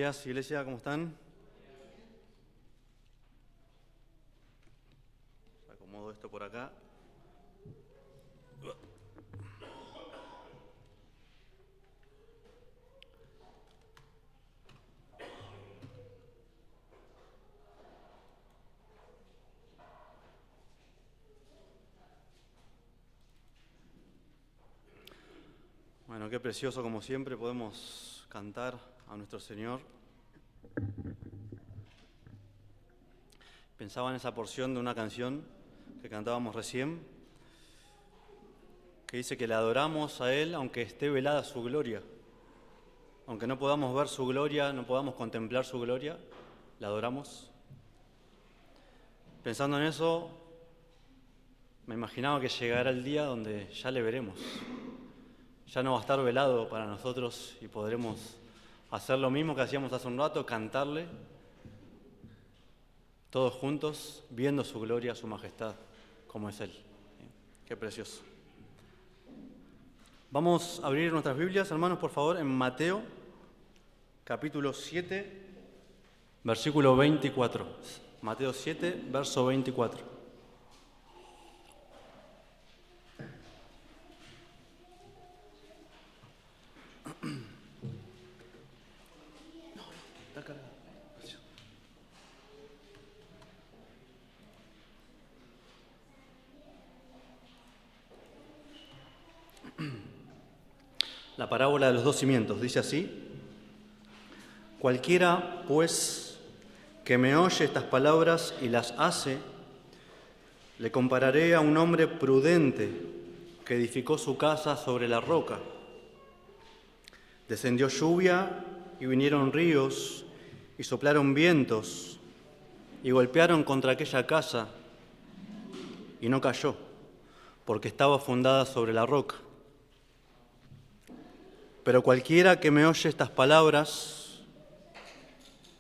días, iglesia, ¿cómo están? Acomodo esto por acá. Bueno, qué precioso, como siempre, podemos cantar a nuestro Señor. Pensaba en esa porción de una canción que cantábamos recién, que dice que le adoramos a Él aunque esté velada su gloria. Aunque no podamos ver su gloria, no podamos contemplar su gloria, la adoramos. Pensando en eso, me imaginaba que llegará el día donde ya le veremos. Ya no va a estar velado para nosotros y podremos hacer lo mismo que hacíamos hace un rato, cantarle, todos juntos, viendo su gloria, su majestad, como es Él. Qué precioso. Vamos a abrir nuestras Biblias, hermanos, por favor, en Mateo, capítulo 7, versículo 24. Mateo 7, verso 24. La parábola de los dos cimientos dice así: cualquiera, pues, que me oye estas palabras y las hace, le compararé a un hombre prudente que edificó su casa sobre la roca. Descendió lluvia y vinieron ríos y soplaron vientos y golpearon contra aquella casa y no cayó, porque estaba fundada sobre la roca. Pero cualquiera que me oye estas palabras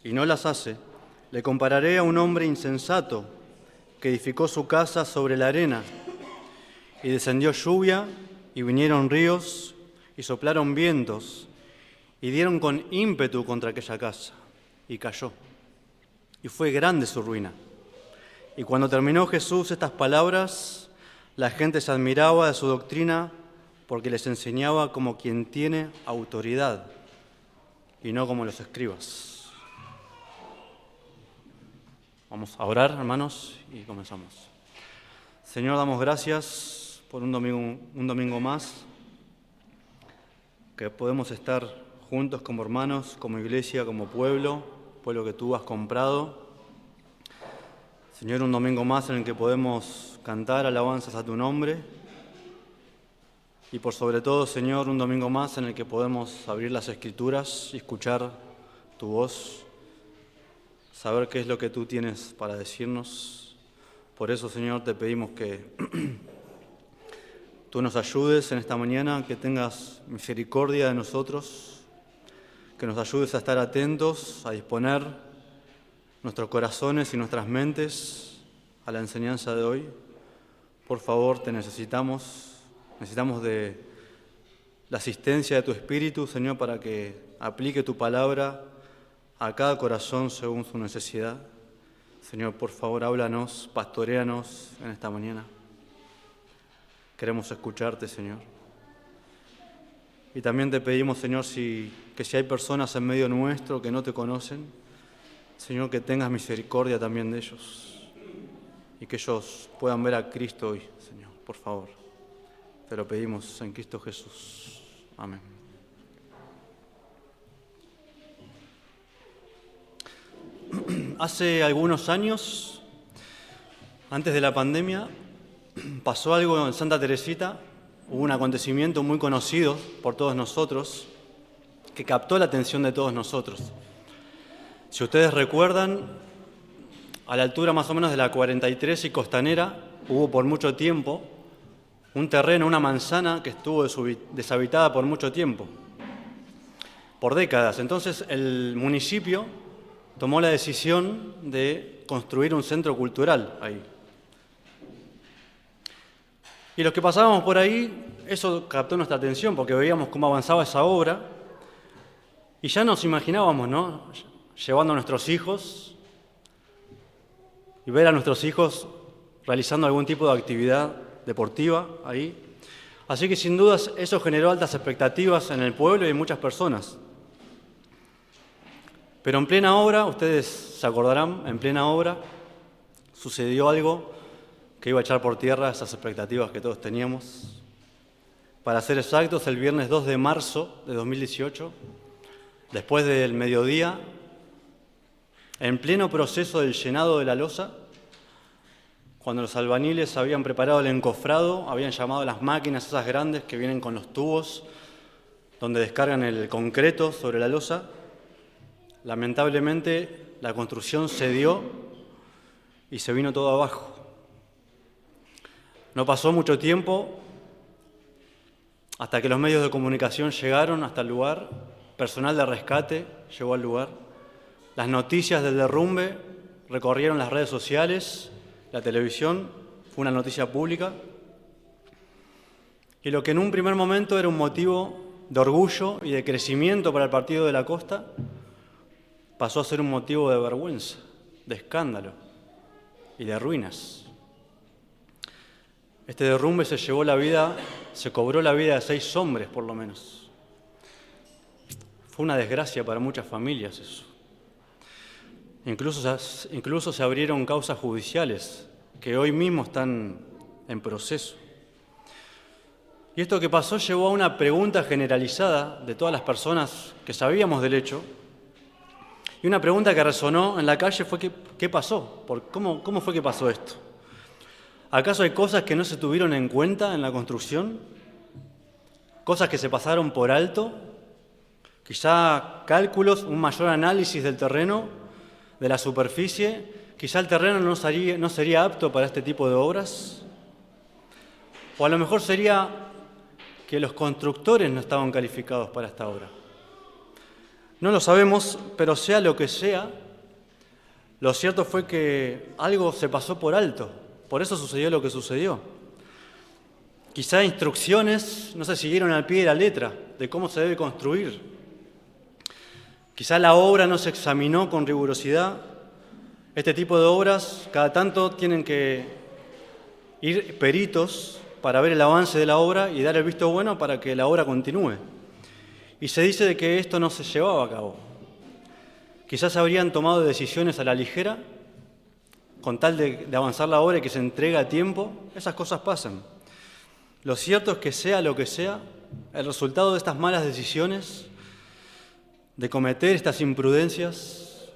y no las hace, le compararé a un hombre insensato que edificó su casa sobre la arena, y descendió lluvia y vinieron ríos y soplaron vientos y dieron con ímpetu contra aquella casa y cayó, y fue grande su ruina. Y cuando terminó Jesús estas palabras, la gente se admiraba de su doctrina, porque les enseñaba como quien tiene autoridad y no como los escribas. Vamos a orar, hermanos, y comenzamos. Señor, damos gracias por un domingo más, que podemos estar juntos como hermanos, como iglesia, como pueblo que tú has comprado. Señor, un domingo más en el que podemos cantar alabanzas a tu nombre. Y por sobre todo, Señor, un domingo más en el que podemos abrir las Escrituras y escuchar tu voz, saber qué es lo que tú tienes para decirnos. Por eso, Señor, te pedimos que tú nos ayudes en esta mañana, que tengas misericordia de nosotros, que nos ayudes a estar atentos, a disponer nuestros corazones y nuestras mentes a la enseñanza de hoy. Por favor, te necesitamos de la asistencia de tu Espíritu, Señor, para que aplique tu palabra a cada corazón según su necesidad. Señor, por favor, háblanos, pastoréanos en esta mañana. Queremos escucharte, Señor. Y también te pedimos, Señor, que si hay personas en medio nuestro que no te conocen, Señor, que tengas misericordia también de ellos y que ellos puedan ver a Cristo hoy, Señor, por favor. Te lo pedimos en Cristo Jesús. Amén. Hace algunos años, antes de la pandemia, pasó algo en Santa Teresita. Hubo un acontecimiento muy conocido por todos nosotros que captó la atención de todos nosotros. Si ustedes recuerdan, a la altura más o menos de la 43 y Costanera, hubo por mucho tiempo un terreno, una manzana que estuvo deshabitada por mucho tiempo, por décadas. Entonces el municipio tomó la decisión de construir un centro cultural ahí. Y los que pasábamos por ahí, eso captó nuestra atención porque veíamos cómo avanzaba esa obra Y ya nos imaginábamos, ¿no?, llevando a nuestros hijos y ver a nuestros hijos realizando algún tipo de actividad deportiva ahí. Así que sin dudas eso generó altas expectativas en el pueblo y en muchas personas. Pero en plena obra, ustedes se acordarán, en plena obra sucedió algo que iba a echar por tierra esas expectativas que todos teníamos. Para ser exactos, el viernes 2 de marzo de 2018, después del mediodía, en pleno proceso del llenado de la losa, cuando los albañiles habían preparado el encofrado, habían llamado a las máquinas esas grandes que vienen con los tubos donde descargan el concreto sobre la losa, lamentablemente la construcción cedió y se vino todo abajo. No pasó mucho tiempo hasta que los medios de comunicación llegaron hasta el lugar, personal de rescate llegó al lugar, las noticias del derrumbe recorrieron las redes sociales, la televisión, fue una noticia pública, y lo que en un primer momento era un motivo de orgullo y de crecimiento para el Partido de la Costa, pasó a ser un motivo de vergüenza, de escándalo y de ruinas. Este derrumbe se cobró la vida de 6 hombres por lo menos. Fue una desgracia para muchas familias eso. Incluso se abrieron causas judiciales que hoy mismo están en proceso. Y esto que pasó llevó a una pregunta generalizada de todas las personas que sabíamos del hecho. Y una pregunta que resonó en la calle fue ¿qué pasó? ¿Cómo fue que pasó esto? ¿Acaso hay cosas que no se tuvieron en cuenta en la construcción? ¿Cosas que se pasaron por alto? Quizá cálculos, un mayor análisis del terreno, de la superficie. Quizá el terreno no sería apto para este tipo de obras. O a lo mejor sería que los constructores no estaban calificados para esta obra. No lo sabemos, pero sea lo que sea, lo cierto fue que algo se pasó por alto. Por eso sucedió lo que sucedió. Quizá instrucciones no se siguieron al pie de la letra de cómo se debe construir. Quizá la obra no se examinó con rigurosidad. Este tipo de obras, cada tanto tienen que ir peritos para ver el avance de la obra y dar el visto bueno para que la obra continúe. Y se dice de que esto no se llevaba a cabo. Quizás habrían tomado decisiones a la ligera, con tal de avanzar la obra y que se entregue a tiempo. Esas cosas pasan. Lo cierto es que sea lo que sea, el resultado de estas malas decisiones, de cometer estas imprudencias,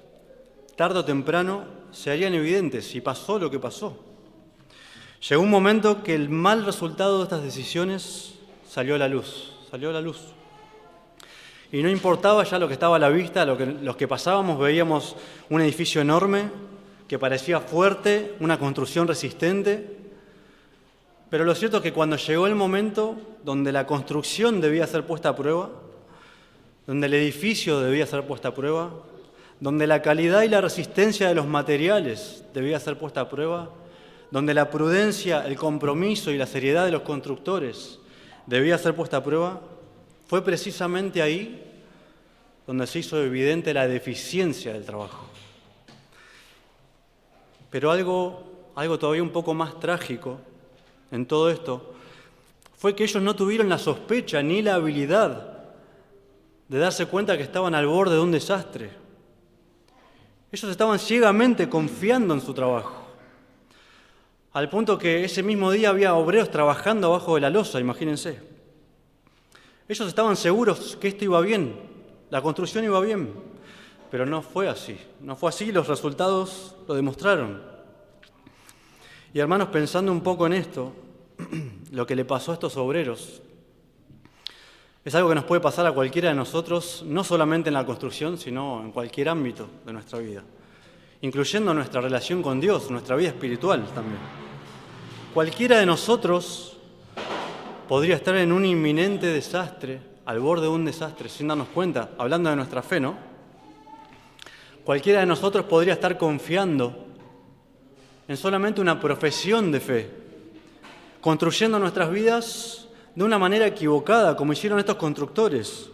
tarde o temprano se harían evidentes, y pasó lo que pasó. Llegó un momento que el mal resultado de estas decisiones salió a la luz. Y no importaba ya lo que estaba a la vista, los que pasábamos veíamos un edificio enorme que parecía fuerte, una construcción resistente, pero lo cierto es que cuando llegó el momento donde la construcción debía ser puesta a prueba, donde el edificio debía ser puesta a prueba, donde la calidad y la resistencia de los materiales debía ser puesta a prueba, donde la prudencia, el compromiso y la seriedad de los constructores debía ser puesta a prueba, fue precisamente ahí donde se hizo evidente la deficiencia del trabajo. Pero algo todavía un poco más trágico en todo esto fue que ellos no tuvieron la sospecha ni la habilidad de darse cuenta que estaban al borde de un desastre. Ellos estaban ciegamente confiando en su trabajo, al punto que ese mismo día había obreros trabajando abajo de la losa, imagínense. Ellos estaban seguros que esto iba bien, la construcción iba bien, pero no fue así, los resultados lo demostraron. Y hermanos, pensando un poco en esto, lo que le pasó a estos obreros, es algo que nos puede pasar a cualquiera de nosotros, no solamente en la construcción, sino en cualquier ámbito de nuestra vida, incluyendo nuestra relación con Dios, nuestra vida espiritual también. Cualquiera de nosotros podría estar en un inminente desastre, al borde de un desastre, sin darnos cuenta, hablando de nuestra fe, ¿no? Cualquiera de nosotros podría estar confiando en solamente una profesión de fe, construyendo nuestras vidas de una manera equivocada, como hicieron estos constructores.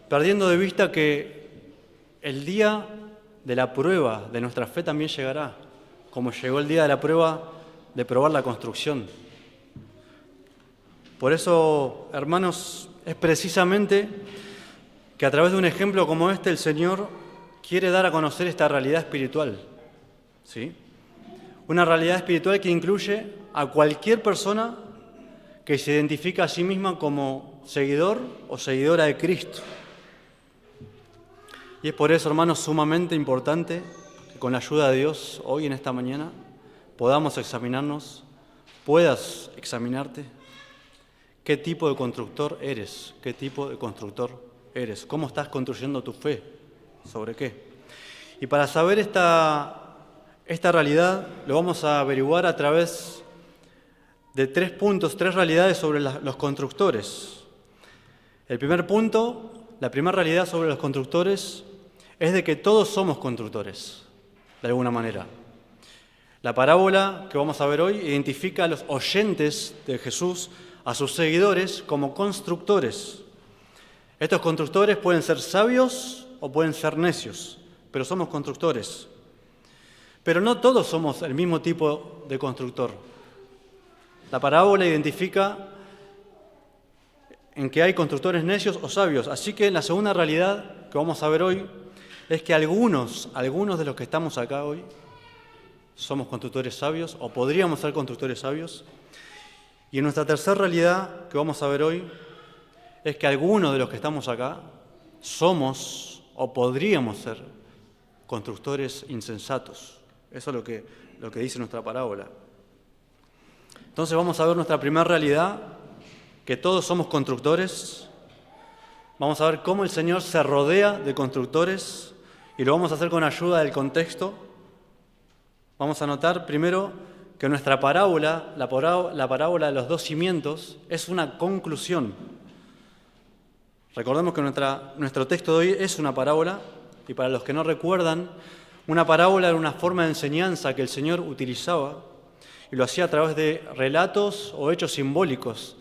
perdiendo de vista que el día de la prueba de nuestra fe también llegará, como llegó el día de la prueba de probar la construcción. Por eso, hermanos, es precisamente que a través de un ejemplo como este el Señor quiere dar a conocer esta realidad espiritual, ¿sí? Una realidad espiritual que incluye a cualquier persona que se identifica a sí misma como seguidor o seguidora de Cristo. Y es por eso, hermanos, sumamente importante que con la ayuda de Dios, hoy en esta mañana, podamos examinarnos, puedas examinarte qué tipo de constructor eres, qué tipo de constructor eres, cómo estás construyendo tu fe, sobre qué. Y para saber esta realidad lo vamos a averiguar a través de 3 puntos, 3 realidades sobre los constructores. El primer punto, la primera realidad sobre los constructores es de que todos somos constructores, de alguna manera. La parábola que vamos a ver hoy identifica a los oyentes de Jesús, a sus seguidores, como constructores. Estos constructores pueden ser sabios o pueden ser necios, pero somos constructores. Pero no todos somos el mismo tipo de constructor. La parábola identifica en que hay constructores necios o sabios. Así que la segunda realidad que vamos a ver hoy es que algunos de los que estamos acá hoy somos constructores sabios o podríamos ser constructores sabios. Y en nuestra tercera realidad que vamos a ver hoy es que algunos de los que estamos acá somos o podríamos ser constructores insensatos. Eso es lo que dice nuestra parábola. Entonces vamos a ver nuestra primera realidad, que todos somos constructores. Vamos a ver cómo el Señor se rodea de constructores y lo vamos a hacer con ayuda del contexto. Vamos a notar primero que nuestra parábola, la parábola de los 2 cimientos, es una conclusión. Recordemos que nuestro texto de hoy es una parábola, y para los que no recuerdan, una parábola era una forma de enseñanza que el Señor utilizaba, y lo hacía a través de relatos o hechos simbólicos.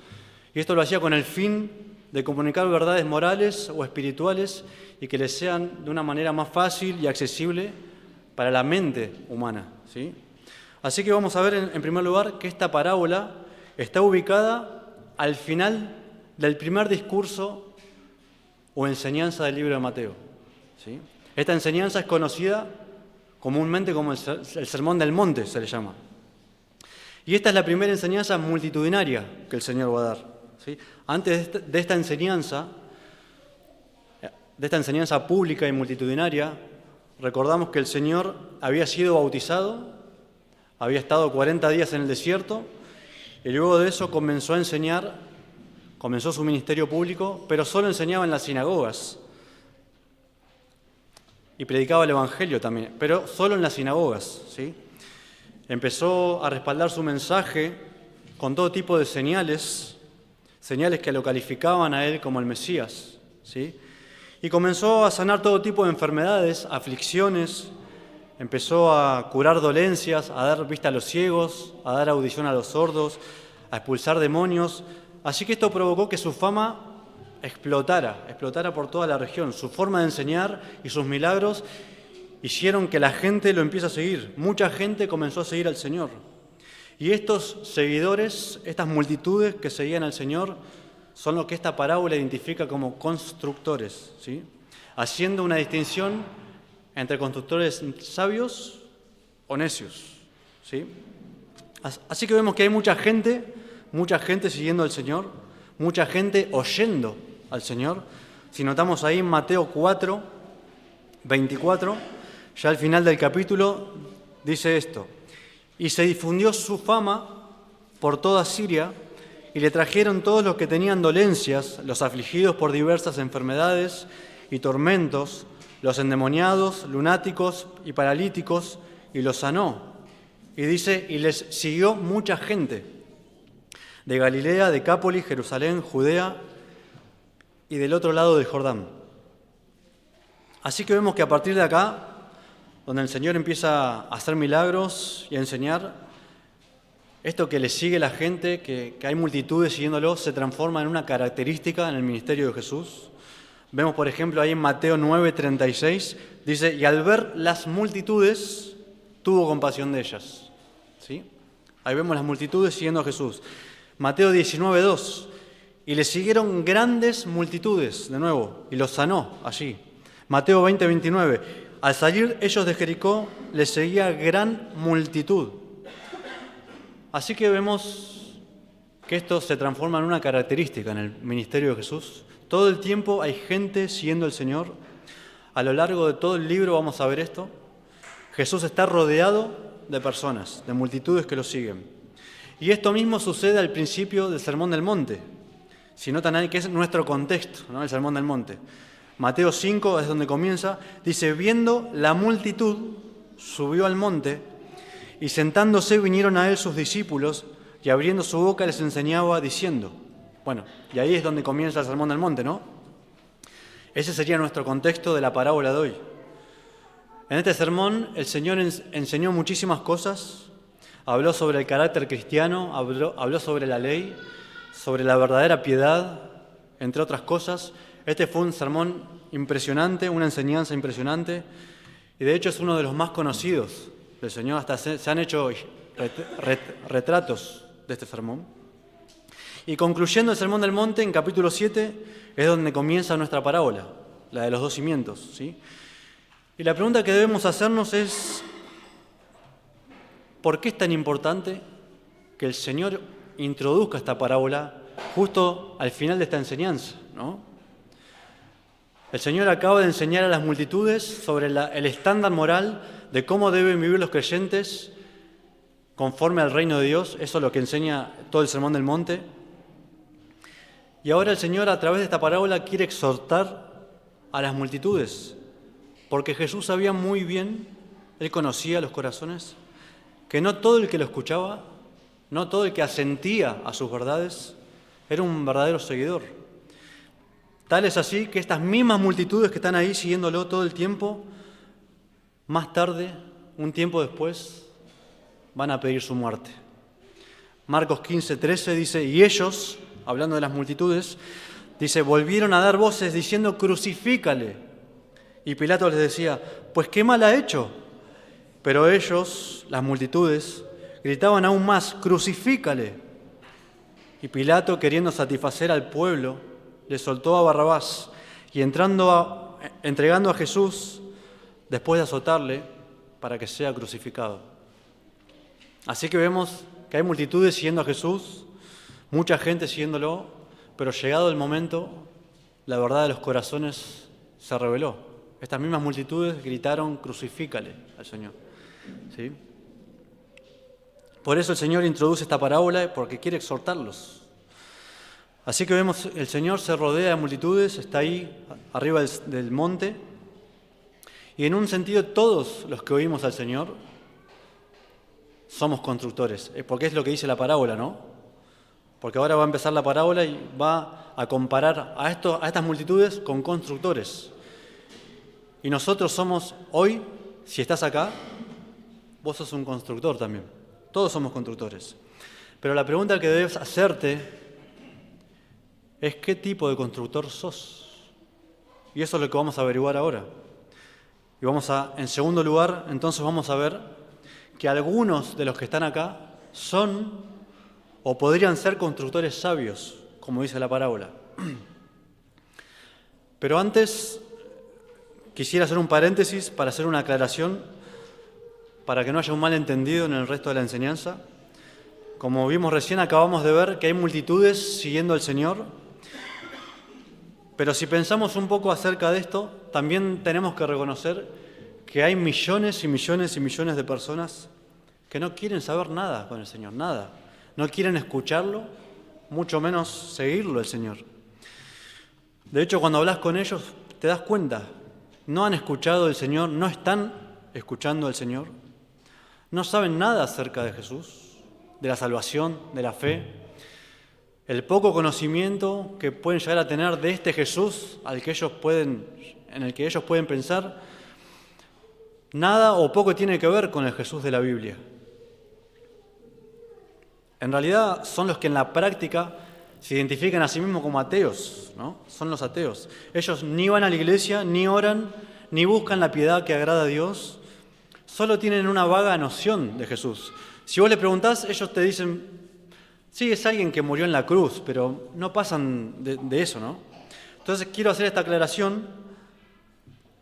Y esto lo hacía con el fin de comunicar verdades morales o espirituales y que les sean de una manera más fácil y accesible para la mente humana, ¿sí? Así que vamos a ver en primer lugar que esta parábola está ubicada al final del primer discurso o enseñanza del libro de Mateo, ¿sí? Esta enseñanza es conocida comúnmente como el Sermón del Monte, se le llama. Y esta es la primera enseñanza multitudinaria que el Señor va a dar, ¿sí? Antes de esta enseñanza pública y multitudinaria, recordamos que el Señor había sido bautizado, había estado 40 días en el desierto y luego de eso comenzó a enseñar, comenzó su ministerio público, pero solo enseñaba en las sinagogas y predicaba el Evangelio también, pero solo en las sinagogas, ¿sí? Empezó a respaldar su mensaje con todo tipo de señales que lo calificaban a él como el Mesías, ¿sí? Y comenzó a sanar todo tipo de enfermedades, aflicciones, empezó a curar dolencias, a dar vista a los ciegos, a dar audición a los sordos, a expulsar demonios. Así que esto provocó que su fama explotara por toda la región. Su forma de enseñar y sus milagros hicieron que la gente lo empiece a seguir. Mucha gente comenzó a seguir al Señor. Y estos seguidores, estas multitudes que seguían al Señor, son lo que esta parábola identifica como constructores, ¿sí? Haciendo una distinción entre constructores sabios o necios, ¿sí? Así que vemos que hay mucha gente siguiendo al Señor, mucha gente oyendo al Señor. Si notamos ahí en Mateo 4, 24, ya al final del capítulo dice esto: y se difundió su fama por toda Siria, y le trajeron todos los que tenían dolencias, los afligidos por diversas enfermedades y tormentos, los endemoniados, lunáticos y paralíticos, y los sanó. Y dice, y les siguió mucha gente de Galilea, Decápolis, Jerusalén, Judea y del otro lado del Jordán. Así que vemos que a partir de acá, donde el Señor empieza a hacer milagros y a enseñar, esto que le sigue la gente, que hay multitudes siguiéndolo, se transforma en una característica en el ministerio de Jesús. Vemos, por ejemplo, ahí en Mateo 9:36, dice, y al ver las multitudes, tuvo compasión de ellas. ¿Sí? Ahí vemos las multitudes siguiendo a Jesús. Mateo 19:2, y le siguieron grandes multitudes, de nuevo, y los sanó allí. Mateo 20:29, al salir ellos de Jericó, les seguía gran multitud. Así que vemos que esto se transforma en una característica en el ministerio de Jesús. Todo el tiempo hay gente siguiendo al Señor. A lo largo de todo el libro vamos a ver esto. Jesús está rodeado de personas, de multitudes que lo siguen. Y esto mismo sucede al principio del Sermón del Monte. Si notan ahí que es nuestro contexto, ¿no? El Sermón del Monte. Mateo 5 es donde comienza. Dice, viendo la multitud, subió al monte y sentándose vinieron a él sus discípulos y abriendo su boca les enseñaba diciendo. Bueno, y ahí es donde comienza el Sermón del Monte, ¿no? Ese sería nuestro contexto de la parábola de hoy. En este sermón el Señor enseñó muchísimas cosas, habló sobre el carácter cristiano, habló sobre la ley, sobre la verdadera piedad, entre otras cosas. Este fue un sermón impresionante, una enseñanza impresionante, y de hecho es uno de los más conocidos del Señor. Hasta se han hecho retratos de este sermón. Y concluyendo el Sermón del Monte, en capítulo 7, es donde comienza nuestra parábola, la de los dos cimientos, ¿sí? Y la pregunta que debemos hacernos es, ¿por qué es tan importante que el Señor introduzca esta parábola justo al final de esta enseñanza, ¿no? El Señor acaba de enseñar a las multitudes sobre el estándar moral de cómo deben vivir los creyentes conforme al reino de Dios. Eso es lo que enseña todo el Sermón del Monte. Y ahora el Señor, a través de esta parábola, quiere exhortar a las multitudes, porque Jesús sabía muy bien, Él conocía los corazones, que no todo el que lo escuchaba, no todo el que asentía a sus verdades, era un verdadero seguidor. Tal es así que estas mismas multitudes que están ahí siguiéndolo todo el tiempo, más tarde, un tiempo después, van a pedir su muerte. Marcos 15:13 dice, y ellos, hablando de las multitudes, dice, volvieron a dar voces diciendo, crucifícale. Y Pilato les decía, pues qué mal ha hecho. Pero ellos, las multitudes, gritaban aún más, crucifícale. Y Pilato, queriendo satisfacer al pueblo, le soltó a Barrabás y entregando a Jesús, después de azotarle, para que sea crucificado. Así que vemos que hay multitudes siguiendo a Jesús, mucha gente siguiéndolo, pero llegado el momento, la verdad de los corazones se reveló. Estas mismas multitudes gritaron, crucifícale al Señor. ¿Sí? Por eso el Señor introduce esta parábola, porque quiere exhortarlos. Así que vemos, el Señor se rodea de multitudes, está ahí arriba del monte, y en un sentido todos los que oímos al Señor somos constructores, porque es lo que dice la parábola, ¿no? Porque ahora va a empezar la parábola y va a comparar a estas multitudes con constructores. Y nosotros somos hoy, si estás acá, vos sos un constructor también. Todos somos constructores. Pero la pregunta que debes hacerte es ¿qué tipo de constructor sos? Y eso es lo que vamos a averiguar ahora. Y en segundo lugar, entonces vamos a ver que algunos de los que están acá son o podrían ser constructores sabios, como dice la parábola. Pero antes quisiera hacer un paréntesis para hacer una aclaración, para que no haya un malentendido en el resto de la enseñanza. Como vimos recién, acabamos de ver que hay multitudes siguiendo al Señor, pero si pensamos un poco acerca de esto, también tenemos que reconocer que hay millones y millones y millones de personas que no quieren saber nada con el Señor, nada. No quieren escucharlo, mucho menos seguirlo el Señor. De hecho, cuando hablas con ellos, te das cuenta, no han escuchado al Señor, no están escuchando al Señor, no saben nada acerca de Jesús, de la salvación, de la fe. El poco conocimiento que pueden llegar a tener de este Jesús en el que ellos pueden pensar, nada o poco tiene que ver con el Jesús de la Biblia. En realidad son los que en la práctica se identifican a sí mismos como ateos, ¿no? Son los ateos. Ellos ni van a la iglesia, ni oran, ni buscan la piedad que agrada a Dios. Solo tienen una vaga noción de Jesús. Si vos le preguntás, ellos te dicen, sí, es alguien que murió en la cruz, pero no pasan de eso, ¿no? Entonces quiero hacer esta aclaración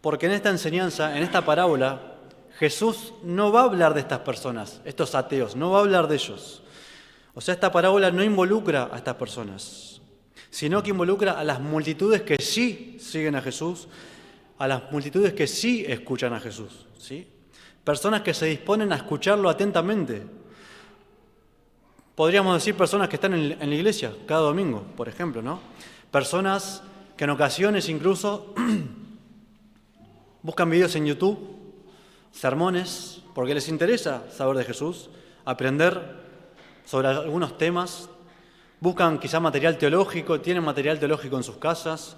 porque en esta enseñanza, en esta parábola, Jesús no va a hablar de estas personas, estos ateos, no va a hablar de ellos. O sea, esta parábola no involucra a estas personas, sino que involucra a las multitudes que sí siguen a Jesús, a las multitudes que sí escuchan a Jesús, ¿sí? Personas que se disponen a escucharlo atentamente. Podríamos decir personas que están en la iglesia cada domingo, por ejemplo, ¿no? Personas que en ocasiones incluso buscan videos en YouTube, sermones, porque les interesa saber de Jesús, aprender sobre algunos temas, buscan quizá material teológico, tienen material teológico en sus casas,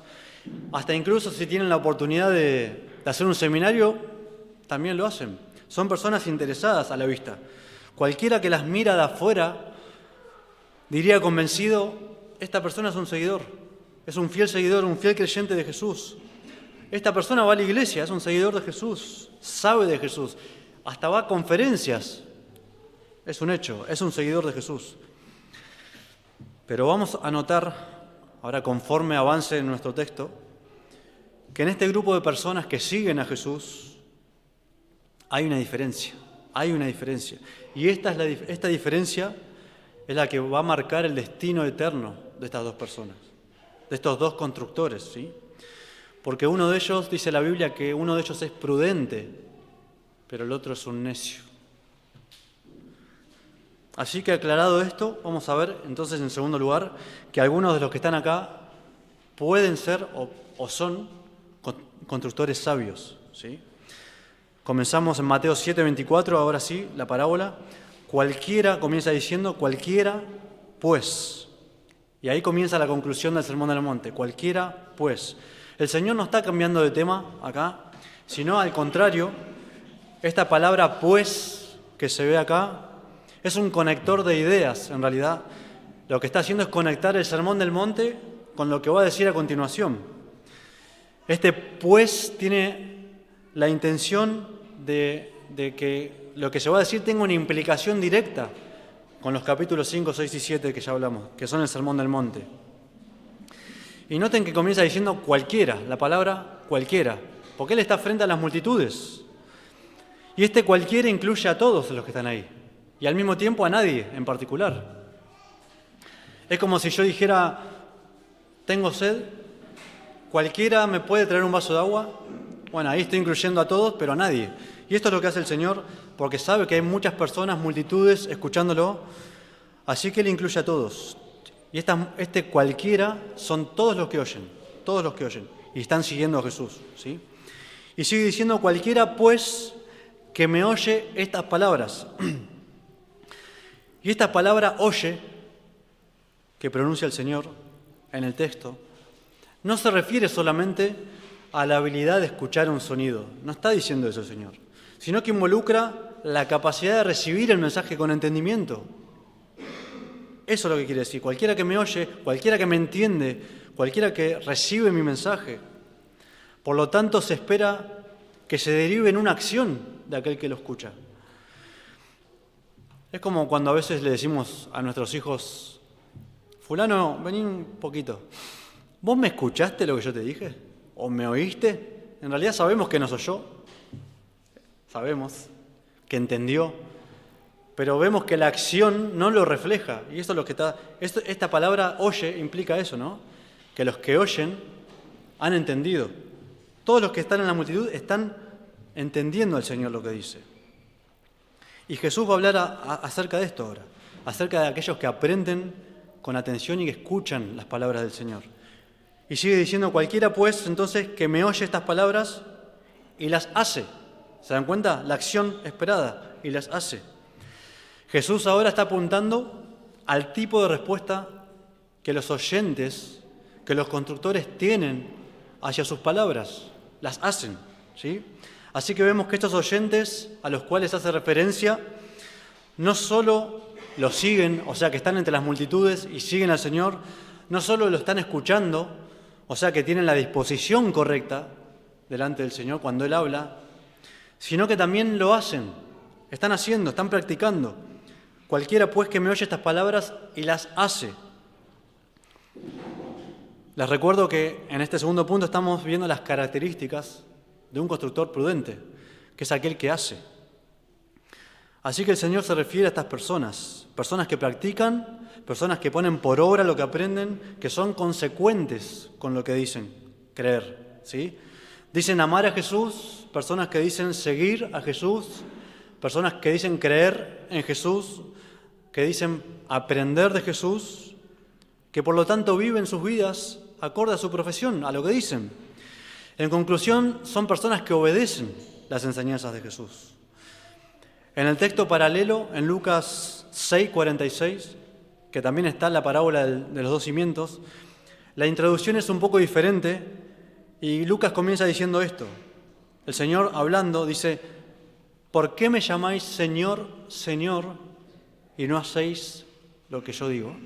hasta incluso si tienen la oportunidad de hacer un seminario, también lo hacen. Son personas interesadas a la vista. Cualquiera que las mira de afuera diría convencido, esta persona es un seguidor, es un fiel seguidor, un fiel creyente de Jesús. Esta persona va a la iglesia, es un seguidor de Jesús, sabe de Jesús, hasta va a conferencias. Es un hecho, es un seguidor de Jesús. Pero vamos a notar, ahora conforme avance en nuestro texto, que en este grupo de personas que siguen a Jesús hay una diferencia. Y esta diferencia es la que va a marcar el destino eterno de estas dos personas, de estos dos constructores, ¿sí? Porque uno de ellos, dice la Biblia, que uno de ellos es prudente, pero el otro es un necio. Así que aclarado esto, vamos a ver entonces en segundo lugar que algunos de los que están acá pueden ser o son constructores sabios, ¿sí? Comenzamos en Mateo 7:24, ahora sí, la parábola. Cualquiera, comienza diciendo, cualquiera pues. Y ahí comienza la conclusión del Sermón del Monte, cualquiera pues. El Señor no está cambiando de tema acá, sino al contrario, esta palabra pues que se ve acá es un conector de ideas, en realidad. Lo que está haciendo es conectar el Sermón del Monte con lo que va a decir a continuación. Este pues tiene la intención de que lo que se va a decir tenga una implicación directa con los capítulos 5, 6 y 7 que ya hablamos, que son el Sermón del Monte. Y noten que comienza diciendo cualquiera, la palabra cualquiera, porque Él está frente a las multitudes. Y este cualquiera incluye a todos los que están ahí, y al mismo tiempo a nadie en particular. Es como si yo dijera, tengo sed, ¿cualquiera me puede traer un vaso de agua? Bueno, ahí estoy incluyendo a todos, pero a nadie. Y esto es lo que hace el Señor, porque sabe que hay muchas personas, multitudes, escuchándolo, así que Él incluye a todos. Y este cualquiera son todos los que oyen, y están siguiendo a Jesús, ¿sí? Y sigue diciendo, cualquiera pues que me oye estas palabras. Y esta palabra oye, que pronuncia el Señor en el texto, no se refiere solamente a la habilidad de escuchar un sonido, no está diciendo eso el Señor, sino que involucra la capacidad de recibir el mensaje con entendimiento. Eso es lo que quiere decir, cualquiera que me oye, cualquiera que me entiende, cualquiera que recibe mi mensaje. Por lo tanto, se espera que se derive en una acción de aquel que lo escucha. Es como cuando a veces le decimos a nuestros hijos, fulano, vení un poquito, ¿vos me escuchaste lo que yo te dije? ¿O me oíste? En realidad sabemos que nos oyó, sabemos que entendió, pero vemos que la acción no lo refleja. Y esto es lo que esta palabra oye implica eso, ¿no? Que los que oyen han entendido. Todos los que están en la multitud están entendiendo al Señor lo que dice. Y Jesús va a hablar acerca de esto ahora, acerca de aquellos que aprenden con atención y que escuchan las palabras del Señor. Y sigue diciendo, cualquiera pues, entonces, que me oye estas palabras y las hace. ¿Se dan cuenta? La acción esperada, y las hace. Jesús ahora está apuntando al tipo de respuesta que los oyentes, que los constructores tienen hacia sus palabras. Las hacen, ¿sí? Así que vemos que estos oyentes a los cuales hace referencia no solo lo siguen, o sea que están entre las multitudes y siguen al Señor, no solo lo están escuchando, o sea que tienen la disposición correcta delante del Señor cuando Él habla, sino que también lo hacen, están haciendo, están practicando. Cualquiera pues que me oye estas palabras y las hace. Les recuerdo que en este segundo punto estamos viendo las características de un constructor prudente, que es aquel que hace. Así que el Señor se refiere a estas personas que practican, personas que ponen por obra lo que aprenden, que son consecuentes con lo que dicen creer, ¿sí? Dicen amar a Jesús, personas que dicen seguir a Jesús, personas que dicen creer en Jesús, que dicen aprender de Jesús, que por lo tanto viven sus vidas acorde a su profesión, a lo que dicen. En conclusión, son personas que obedecen las enseñanzas de Jesús. En el texto paralelo, en Lucas 6:46, que también está la parábola de los dos cimientos, la introducción es un poco diferente y Lucas comienza diciendo esto. El Señor hablando dice, ¿por qué me llamáis Señor, Señor, y no hacéis lo que yo digo?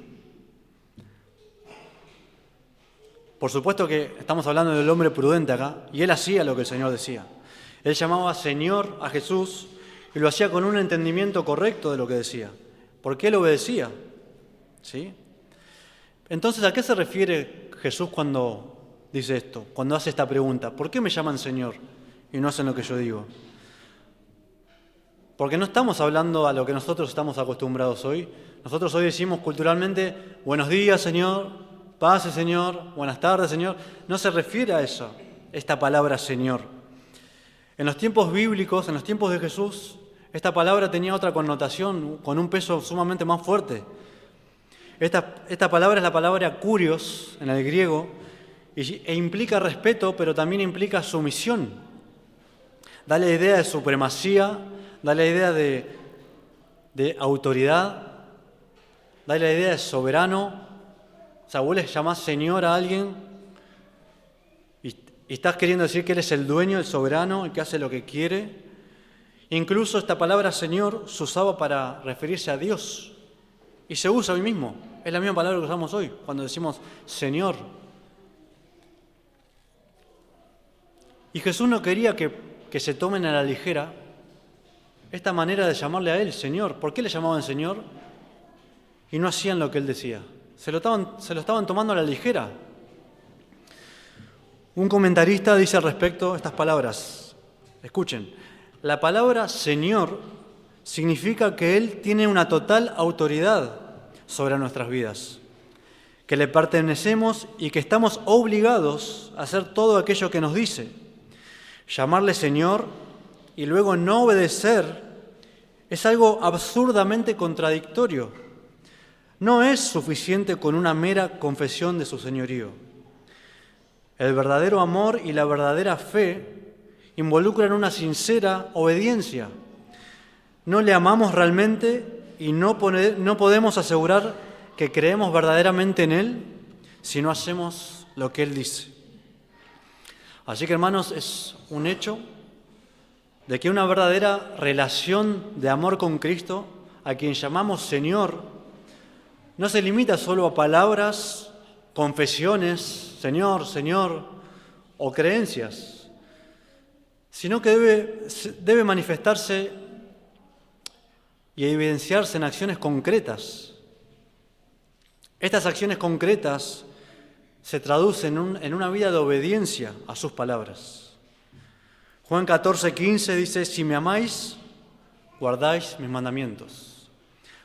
Por supuesto que estamos hablando del hombre prudente acá, y él hacía lo que el Señor decía. Él llamaba Señor a Jesús y lo hacía con un entendimiento correcto de lo que decía, porque él obedecía, ¿sí? Entonces, ¿a qué se refiere Jesús cuando dice esto, cuando hace esta pregunta? ¿Por qué me llaman Señor y no hacen lo que yo digo? Porque no estamos hablando a lo que nosotros estamos acostumbrados hoy. Nosotros hoy decimos culturalmente, buenos días, Señor, pase, Señor, buenas tardes, Señor. No se refiere a eso, esta palabra Señor. En los tiempos bíblicos, en los tiempos de Jesús, esta palabra tenía otra connotación, con un peso sumamente más fuerte. Esta palabra es la palabra kurios en el griego e implica respeto, pero también implica sumisión. Da la idea de supremacía, da la idea de autoridad, da la idea de soberano. O sea, vos le llamás Señor a alguien y estás queriendo decir que Él es el dueño, el soberano, el que hace lo que quiere. Incluso esta palabra Señor se usaba para referirse a Dios y se usa hoy mismo. Es la misma palabra que usamos hoy cuando decimos Señor. Y Jesús no quería que se tomen a la ligera esta manera de llamarle a Él Señor. ¿Por qué le llamaban Señor y no hacían lo que Él decía? Se lo estaban tomando a la ligera. Un comentarista dice al respecto estas palabras. Escuchen, la palabra Señor significa que Él tiene una total autoridad sobre nuestras vidas, que le pertenecemos y que estamos obligados a hacer todo aquello que nos dice. Llamarle Señor y luego no obedecer es algo absurdamente contradictorio. No es suficiente con una mera confesión de su señorío. El verdadero amor y la verdadera fe involucran una sincera obediencia. No le amamos realmente y no podemos asegurar que creemos verdaderamente en Él si no hacemos lo que Él dice. Así que, hermanos, es un hecho de que una verdadera relación de amor con Cristo, a quien llamamos Señor, no se limita solo a palabras, confesiones, Señor, Señor, o creencias, sino que debe manifestarse y evidenciarse en acciones concretas. Estas acciones concretas se traducen en una vida de obediencia a sus palabras. Juan 14:15 dice, si me amáis, guardáis mis mandamientos.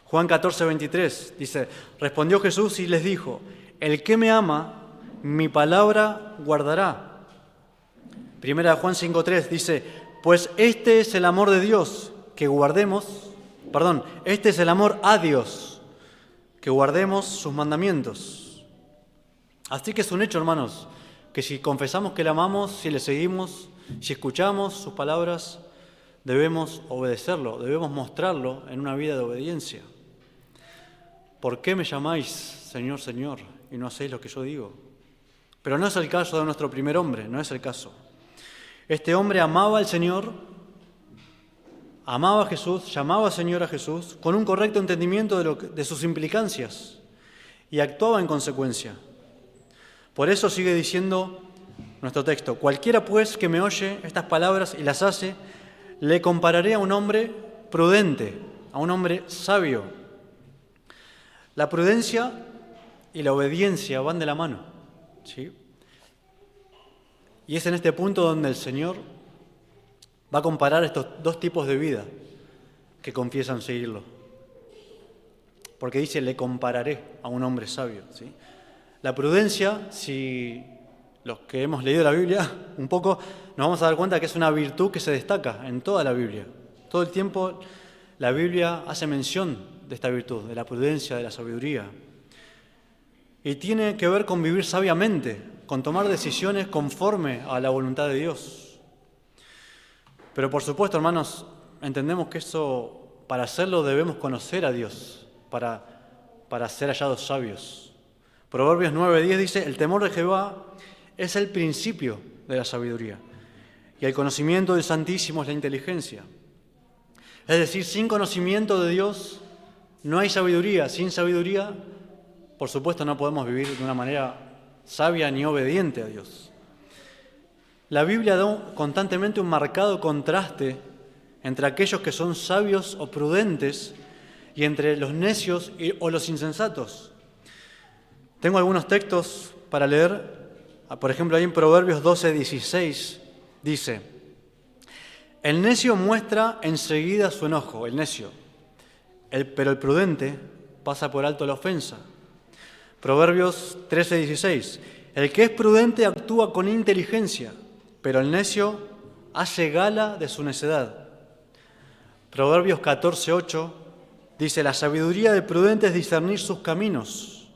Juan 14:23 dice, respondió Jesús y les dijo, el que me ama, mi palabra guardará. Primera de Juan 5:3 dice, pues este es el amor de Dios, este es el amor a Dios, que guardemos sus mandamientos. Así que es un hecho, hermanos, que si confesamos que le amamos, si le seguimos, si escuchamos sus palabras, debemos obedecerlo, debemos mostrarlo en una vida de obediencia. ¿Por qué me llamáis Señor, Señor, y no hacéis lo que yo digo? Pero no es el caso de nuestro primer hombre, no es el caso. Este hombre amaba al Señor, amaba a Jesús, llamaba Señor a Jesús, con un correcto entendimiento de sus implicancias y actuaba en consecuencia. Por eso sigue diciendo nuestro texto: cualquiera pues que me oye estas palabras y las hace, le compararé a un hombre prudente, a un hombre sabio. La prudencia y la obediencia van de la mano, ¿sí? Y es en este punto donde el Señor va a comparar estos dos tipos de vida que confiesan seguirlo. Porque dice, le compararé a un hombre sabio, ¿sí? La prudencia, si los que hemos leído la Biblia un poco, nos vamos a dar cuenta que es una virtud que se destaca en toda la Biblia. Todo el tiempo la Biblia hace mención de esta virtud, de la prudencia, de la sabiduría. Y tiene que ver con vivir sabiamente, con tomar decisiones conforme a la voluntad de Dios. Pero por supuesto, hermanos, entendemos que eso, para hacerlo, debemos conocer a Dios, para ser hallados sabios. Proverbios 9:10 dice, el temor de Jehová es el principio de la sabiduría, y el conocimiento del Santísimo es la inteligencia. Es decir, sin conocimiento de Dios no hay sabiduría. Sin sabiduría, por supuesto, no podemos vivir de una manera sabia ni obediente a Dios. La Biblia da constantemente un marcado contraste entre aquellos que son sabios o prudentes y entre los necios o los insensatos. Tengo algunos textos para leer. Por ejemplo, ahí en Proverbios 12:16 dice, el necio muestra enseguida su enojo, el necio, pero el prudente pasa por alto la ofensa. Proverbios 13:16, el que es prudente actúa con inteligencia, pero el necio hace gala de su necedad. Proverbios 14:8 dice, la sabiduría del prudente es discernir sus caminos,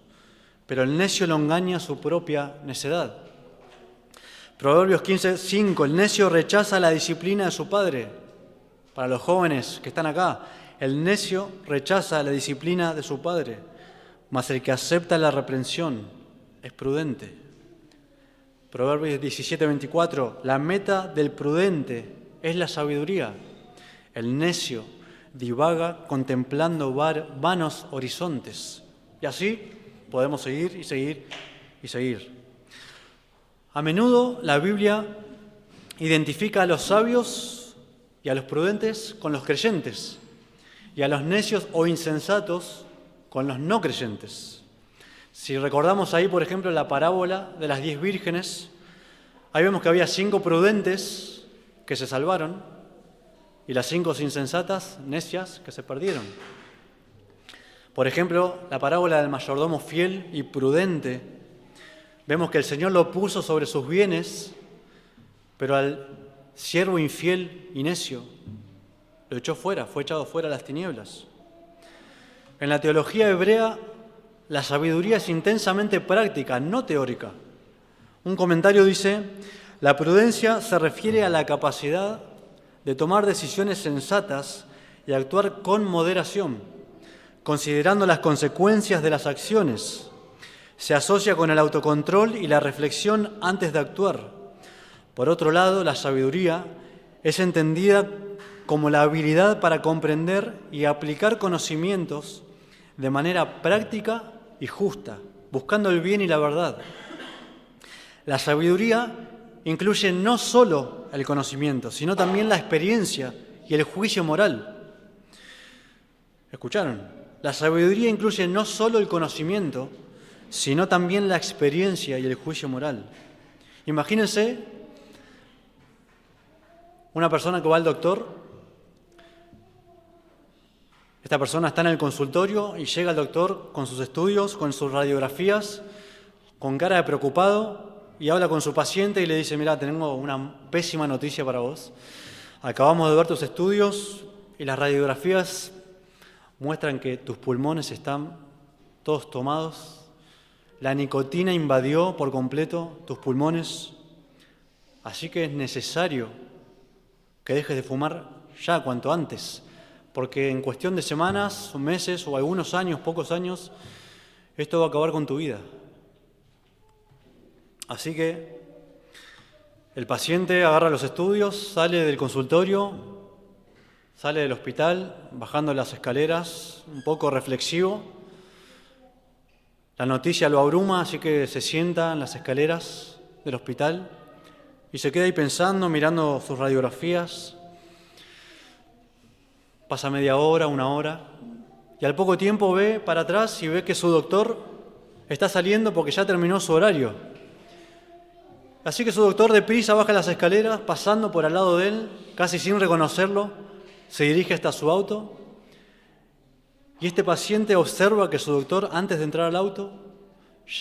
pero el necio lo engaña su propia necedad. Proverbios 15:5, el necio rechaza la disciplina de su padre. Para los jóvenes que están acá, el necio rechaza la disciplina de su padre, mas el que acepta la reprensión es prudente. Proverbios 17:24, la meta del prudente es la sabiduría. El necio divaga contemplando vanos horizontes. Y así podemos seguir y seguir y seguir. A menudo la Biblia identifica a los sabios y a los prudentes con los creyentes y a los necios o insensatos con los no creyentes. Si recordamos ahí, por ejemplo, la parábola de las 10 vírgenes, ahí vemos que había 5 prudentes que se salvaron y las 5 insensatas, necias, que se perdieron. Por ejemplo, la parábola del mayordomo fiel y prudente, vemos que el Señor lo puso sobre sus bienes, pero al siervo infiel y necio lo echó fuera, fue echado fuera a las tinieblas. En la teología hebrea, la sabiduría es intensamente práctica, no teórica. Un comentario dice, la prudencia se refiere a la capacidad de tomar decisiones sensatas y actuar con moderación, considerando las consecuencias de las acciones. Se asocia con el autocontrol y la reflexión antes de actuar. Por otro lado, la sabiduría es entendida como la habilidad para comprender y aplicar conocimientos de manera práctica y justa, buscando el bien y la verdad. La sabiduría incluye no solo el conocimiento, sino también la experiencia y el juicio moral. ¿Escucharon? La sabiduría incluye no solo el conocimiento, sino también la experiencia y el juicio moral. Imagínense una persona que va al doctor. Esta persona está en el consultorio y llega al doctor con sus estudios, con sus radiografías, con cara de preocupado, y habla con su paciente y le dice, mira, tengo una pésima noticia para vos. Acabamos de ver tus estudios y las radiografías muestran que tus pulmones están todos tomados. La nicotina invadió por completo tus pulmones. Así que es necesario que dejes de fumar ya cuanto antes, porque en cuestión de semanas o meses o algunos años, pocos años, esto va a acabar con tu vida. Así que el paciente agarra los estudios, sale del consultorio, Sale del hospital, bajando las escaleras, un poco reflexivo. La noticia lo abruma, así que se sienta en las escaleras del hospital y se queda ahí pensando, mirando sus radiografías. Pasa media hora, una hora, y al poco tiempo ve para atrás y ve que su doctor está saliendo porque ya terminó su horario. Así que su doctor deprisa baja las escaleras, pasando por al lado de él, casi sin reconocerlo, se dirige hasta su auto. Y este paciente observa que su doctor, antes de entrar al auto,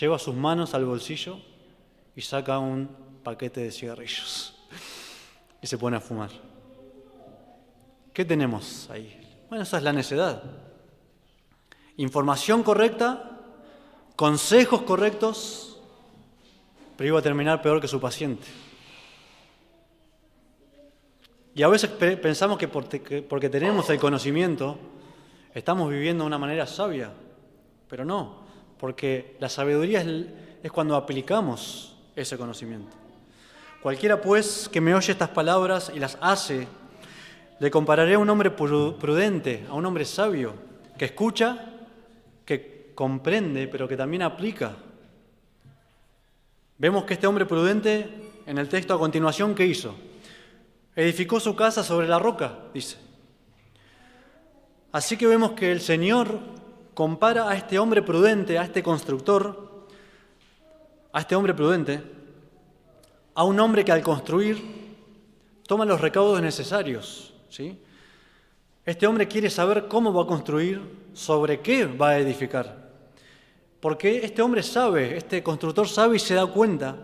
lleva sus manos al bolsillo y saca un paquete de cigarrillos y se pone a fumar. ¿Qué tenemos ahí? Bueno, esa es la necedad. Información correcta, consejos correctos, pero iba a terminar peor que su paciente. Y a veces pensamos que porque tenemos el conocimiento, estamos viviendo de una manera sabia, pero no, porque la sabiduría es cuando aplicamos ese conocimiento. Cualquiera, pues, que me oye estas palabras y las hace, le compararé a un hombre prudente, a un hombre sabio, que escucha, que comprende, pero que también aplica. Vemos que este hombre prudente, en el texto a continuación, ¿qué hizo? Edificó su casa sobre la roca, dice. Así que vemos que el Señor compara a este hombre prudente, a este constructor, a este hombre prudente, a un hombre que al construir toma los recaudos necesarios, ¿sí? Este hombre quiere saber cómo va a construir, sobre qué va a edificar. Porque este hombre sabe, este constructor sabe y se da cuenta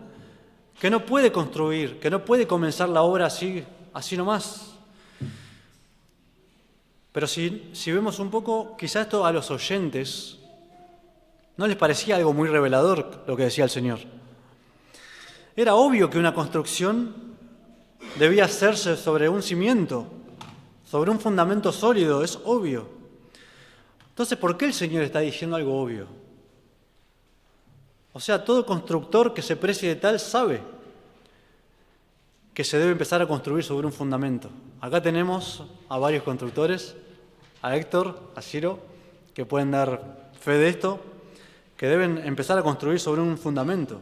que no puede construir, que no puede comenzar la obra así nomás. Pero si vemos un poco, quizás esto a los oyentes no les parecía algo muy revelador lo que decía el Señor. Era obvio que una construcción debía hacerse sobre un cimiento, sobre un fundamento sólido, es obvio. Entonces, ¿por qué el Señor está diciendo algo obvio? O sea, todo constructor que se precie de tal sabe que se debe empezar a construir sobre un fundamento. Acá tenemos a varios constructores, a Héctor, a Ciro, que pueden dar fe de esto, que deben empezar a construir sobre un fundamento.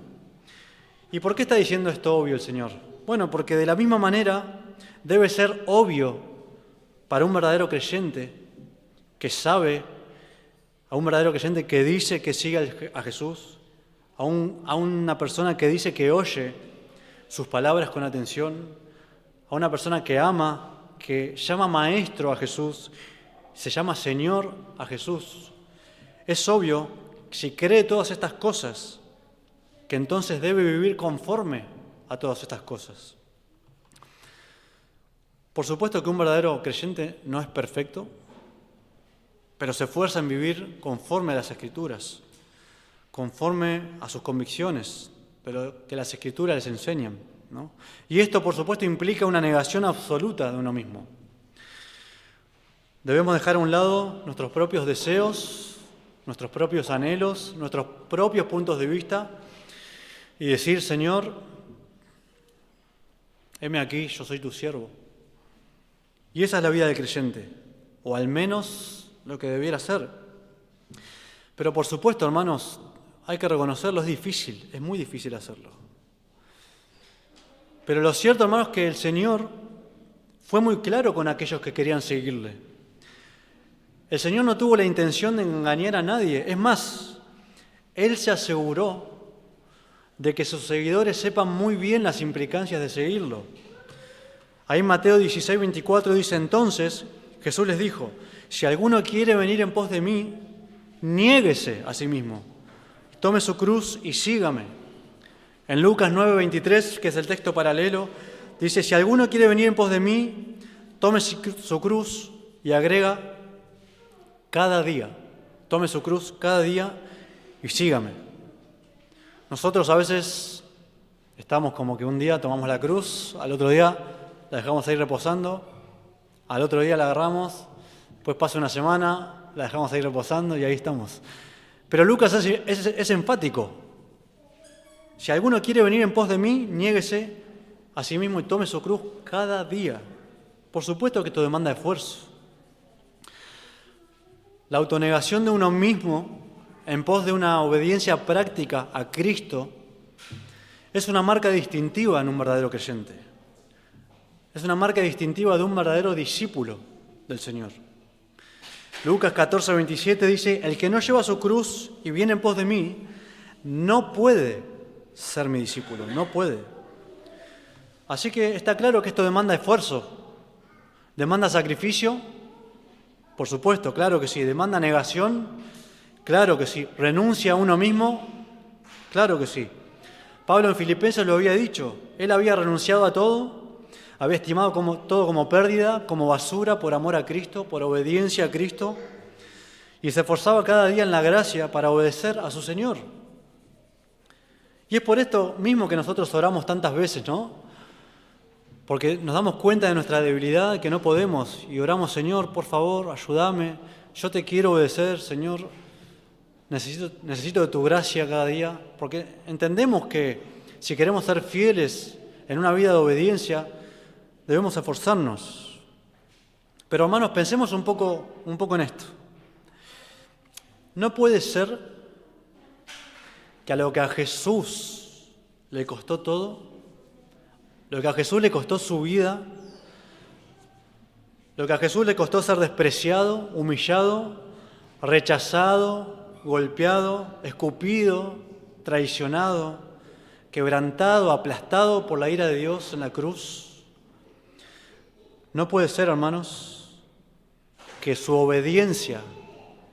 ¿Y por qué está diciendo esto obvio el Señor? Bueno, porque de la misma manera debe ser obvio para un verdadero creyente que sabe, a un verdadero creyente que dice que sigue a Jesús, a una persona que dice que oye sus palabras con atención, a una persona que ama, que llama maestro a Jesús, se llama Señor a Jesús. Es obvio, si cree todas estas cosas, que entonces debe vivir conforme a todas estas cosas. Por supuesto que un verdadero creyente no es perfecto, pero se esfuerza en vivir conforme a las Escrituras, conforme a sus convicciones, pero que las Escrituras les enseñan, ¿no? Y esto, por supuesto, implica una negación absoluta de uno mismo. Debemos dejar a un lado nuestros propios deseos, nuestros propios anhelos, nuestros propios puntos de vista y decir, Señor, heme aquí, yo soy tu siervo. Y esa es la vida del creyente, o al menos lo que debiera ser. Pero por supuesto, hermanos, hay que reconocerlo, es difícil, es muy difícil hacerlo. Pero lo cierto, hermanos, es que el Señor fue muy claro con aquellos que querían seguirle. El Señor no tuvo la intención de engañar a nadie. Es más, Él se aseguró de que sus seguidores sepan muy bien las implicancias de seguirlo. Ahí en Mateo 16, 24 dice, entonces Jesús les dijo, si alguno quiere venir en pos de mí, niéguese a sí mismo, tome su cruz y sígame. En Lucas 9, 23, que es el texto paralelo, dice, si alguno quiere venir en pos de mí, tome su cruz y agrega cada día. Tome su cruz cada día y sígame. Nosotros a veces estamos como que un día tomamos la cruz, al otro día la dejamos ahí reposando, al otro día la agarramos, después pasa una semana, la dejamos ahí reposando y ahí estamos. Pero Lucas es enfático. Si alguno quiere venir en pos de mí, niéguese a sí mismo y tome su cruz cada día. Por supuesto que esto demanda esfuerzo. La autonegación de uno mismo en pos de una obediencia práctica a Cristo es una marca distintiva en un verdadero creyente. Es una marca distintiva de un verdadero discípulo del Señor. Lucas 14:27 dice: el que no lleva su cruz y viene en pos de mí, no puede ser mi discípulo, no puede. Así que está claro que esto demanda esfuerzo, demanda sacrificio, por supuesto, claro que sí, demanda negación, claro que sí, renuncia a uno mismo, claro que sí. Pablo en Filipenses lo había dicho, él había renunciado a todo, había estimado todo como pérdida, como basura por amor a Cristo, por obediencia a Cristo, y se esforzaba cada día en la gracia para obedecer a su Señor. Y es por esto mismo que nosotros oramos tantas veces, ¿no? Porque nos damos cuenta de nuestra debilidad, que no podemos, y oramos: Señor, por favor, ayúdame, yo te quiero obedecer, Señor, necesito de tu gracia cada día, porque entendemos que si queremos ser fieles en una vida de obediencia, debemos esforzarnos. Pero hermanos, pensemos un poco en esto. No puede ser que a lo que a Jesús le costó todo, lo que a Jesús le costó su vida, lo que a Jesús le costó ser despreciado, humillado, rechazado, golpeado, escupido, traicionado, quebrantado, aplastado por la ira de Dios en la cruz. No puede ser, hermanos, que su obediencia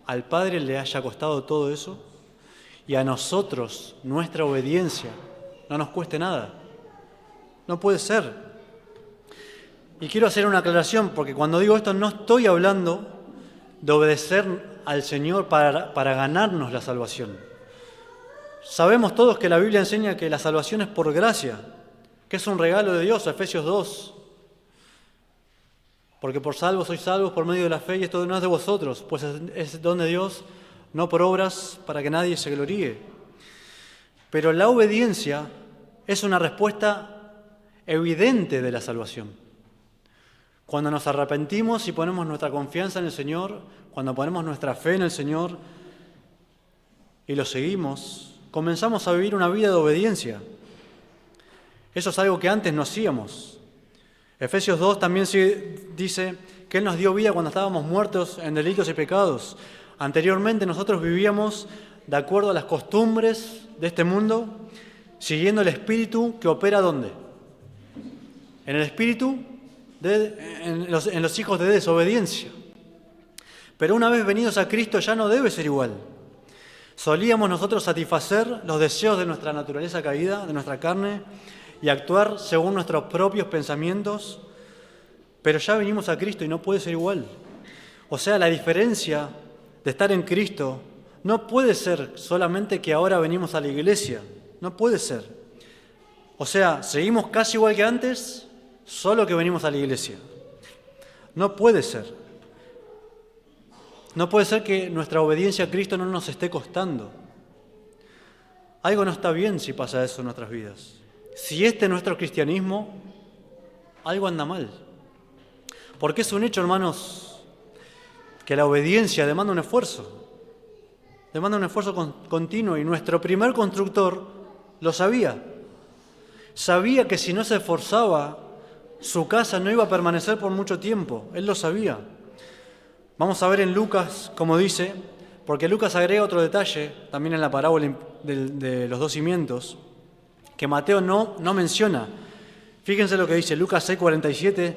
al Padre le haya costado todo eso y a nosotros, nuestra obediencia, no nos cueste nada. No puede ser. Y quiero hacer una aclaración, porque cuando digo esto no estoy hablando de obedecer al Señor para ganarnos la salvación. Sabemos todos que la Biblia enseña que la salvación es por gracia, que es un regalo de Dios, Efesios 2. Porque por salvos sois salvos por medio de la fe, y esto no es de vosotros, pues es don de Dios, no por obras para que nadie se gloríe. Pero la obediencia es una respuesta evidente de la salvación. Cuando nos arrepentimos y ponemos nuestra confianza en el Señor, cuando ponemos nuestra fe en el Señor y lo seguimos, comenzamos a vivir una vida de obediencia. Eso es algo que antes no hacíamos. Efesios 2 también dice que Él nos dio vida cuando estábamos muertos en delitos y pecados. Anteriormente nosotros vivíamos de acuerdo a las costumbres de este mundo, siguiendo el espíritu que opera ¿dónde? En el espíritu, en los hijos de desobediencia. Pero una vez venidos a Cristo ya no debe ser igual. Solíamos nosotros satisfacer los deseos de nuestra naturaleza caída, de nuestra carne, y actuar según nuestros propios pensamientos, pero ya venimos a Cristo y no puede ser igual. O sea, la diferencia de estar en Cristo no puede ser solamente que ahora venimos a la iglesia, no puede ser. O sea, seguimos casi igual que antes, solo que venimos a la iglesia. No puede ser. No puede ser que nuestra obediencia a Cristo no nos esté costando. Algo no está bien si pasa eso en nuestras vidas. Si este es nuestro cristianismo, algo anda mal. Porque es un hecho, hermanos, que la obediencia demanda un esfuerzo. Demanda un esfuerzo continuo, y nuestro primer constructor lo sabía. Sabía que si no se esforzaba, su casa no iba a permanecer por mucho tiempo. Él lo sabía. Vamos a ver en Lucas cómo dice, porque Lucas agrega otro detalle, también en la parábola de los dos cimientos, que Mateo no menciona. Fíjense lo que dice Lucas 6:47.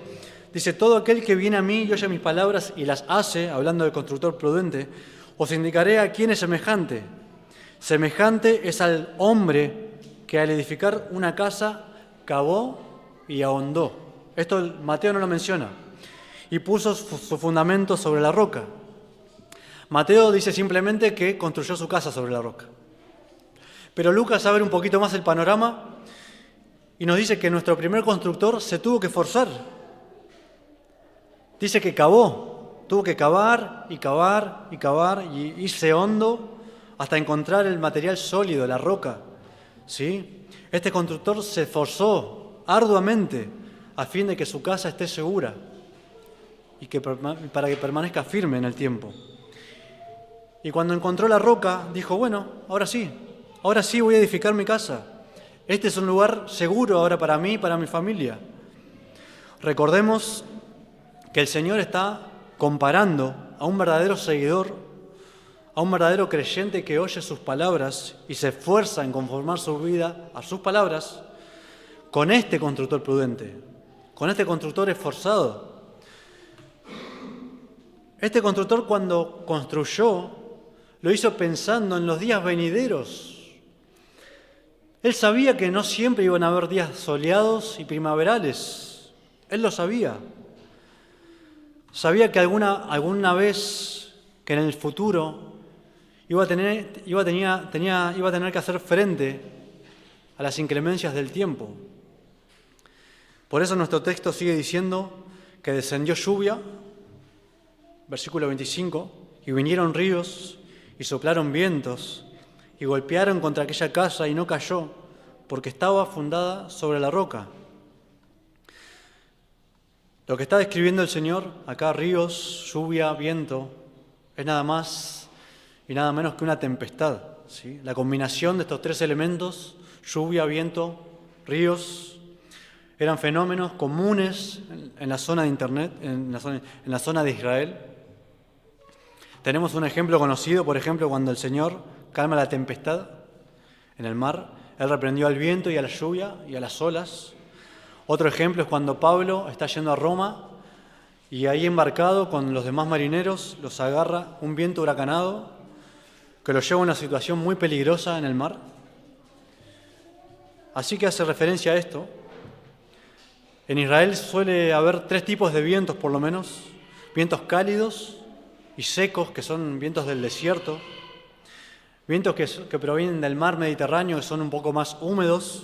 Dice: todo aquel que viene a mí y oye mis palabras y las hace, hablando del constructor prudente, os indicaré a quién es semejante. Semejante es al hombre que al edificar una casa cavó y ahondó. Esto Mateo no lo menciona. Y puso su fundamento sobre la roca. Mateo dice simplemente que construyó su casa sobre la roca. Pero Lucas abre un poquito más el panorama y nos dice que nuestro primer constructor se tuvo que esforzar. Dice que cavó, tuvo que cavar y cavar y cavar y irse hondo hasta encontrar el material sólido, la roca. ¿Sí? Este constructor se esforzó arduamente a fin de que su casa esté segura. y para que permanezca firme en el tiempo. Y cuando encontró la roca, dijo, bueno, ahora sí voy a edificar mi casa. Este es un lugar seguro ahora para mí y para mi familia. Recordemos que el Señor está comparando a un verdadero seguidor, a un verdadero creyente que oye sus palabras y se esfuerza en conformar su vida a sus palabras, con este constructor prudente, con este constructor esforzado. Este constructor, cuando construyó, lo hizo pensando en los días venideros. Él sabía que no siempre iban a haber días soleados y primaverales. Él lo sabía. Sabía que alguna vez que en el futuro iba a tener que hacer frente a las inclemencias del tiempo. Por eso nuestro texto sigue diciendo que descendió lluvia, versículo 25, y vinieron ríos y soplaron vientos y golpearon contra aquella casa y no cayó, porque estaba fundada sobre la roca. Lo que está describiendo el Señor, acá ríos, lluvia, viento, es nada más y nada menos que una tempestad, ¿sí? La combinación de estos tres elementos, lluvia, viento, ríos, eran fenómenos comunes en la zona de Internet, en la zona de Israel. Tenemos un ejemplo conocido, por ejemplo, cuando el Señor calma la tempestad en el mar. Él reprendió al viento y a la lluvia y a las olas. Otro ejemplo es cuando Pablo está yendo a Roma y ahí embarcado con los demás marineros los agarra un viento huracanado que lo lleva a una situación muy peligrosa en el mar. Así que hace referencia a esto. En Israel suele haber tres tipos de vientos por lo menos: vientos cálidos y secos, que son vientos del desierto, vientos que provienen del mar Mediterráneo, que son un poco más húmedos,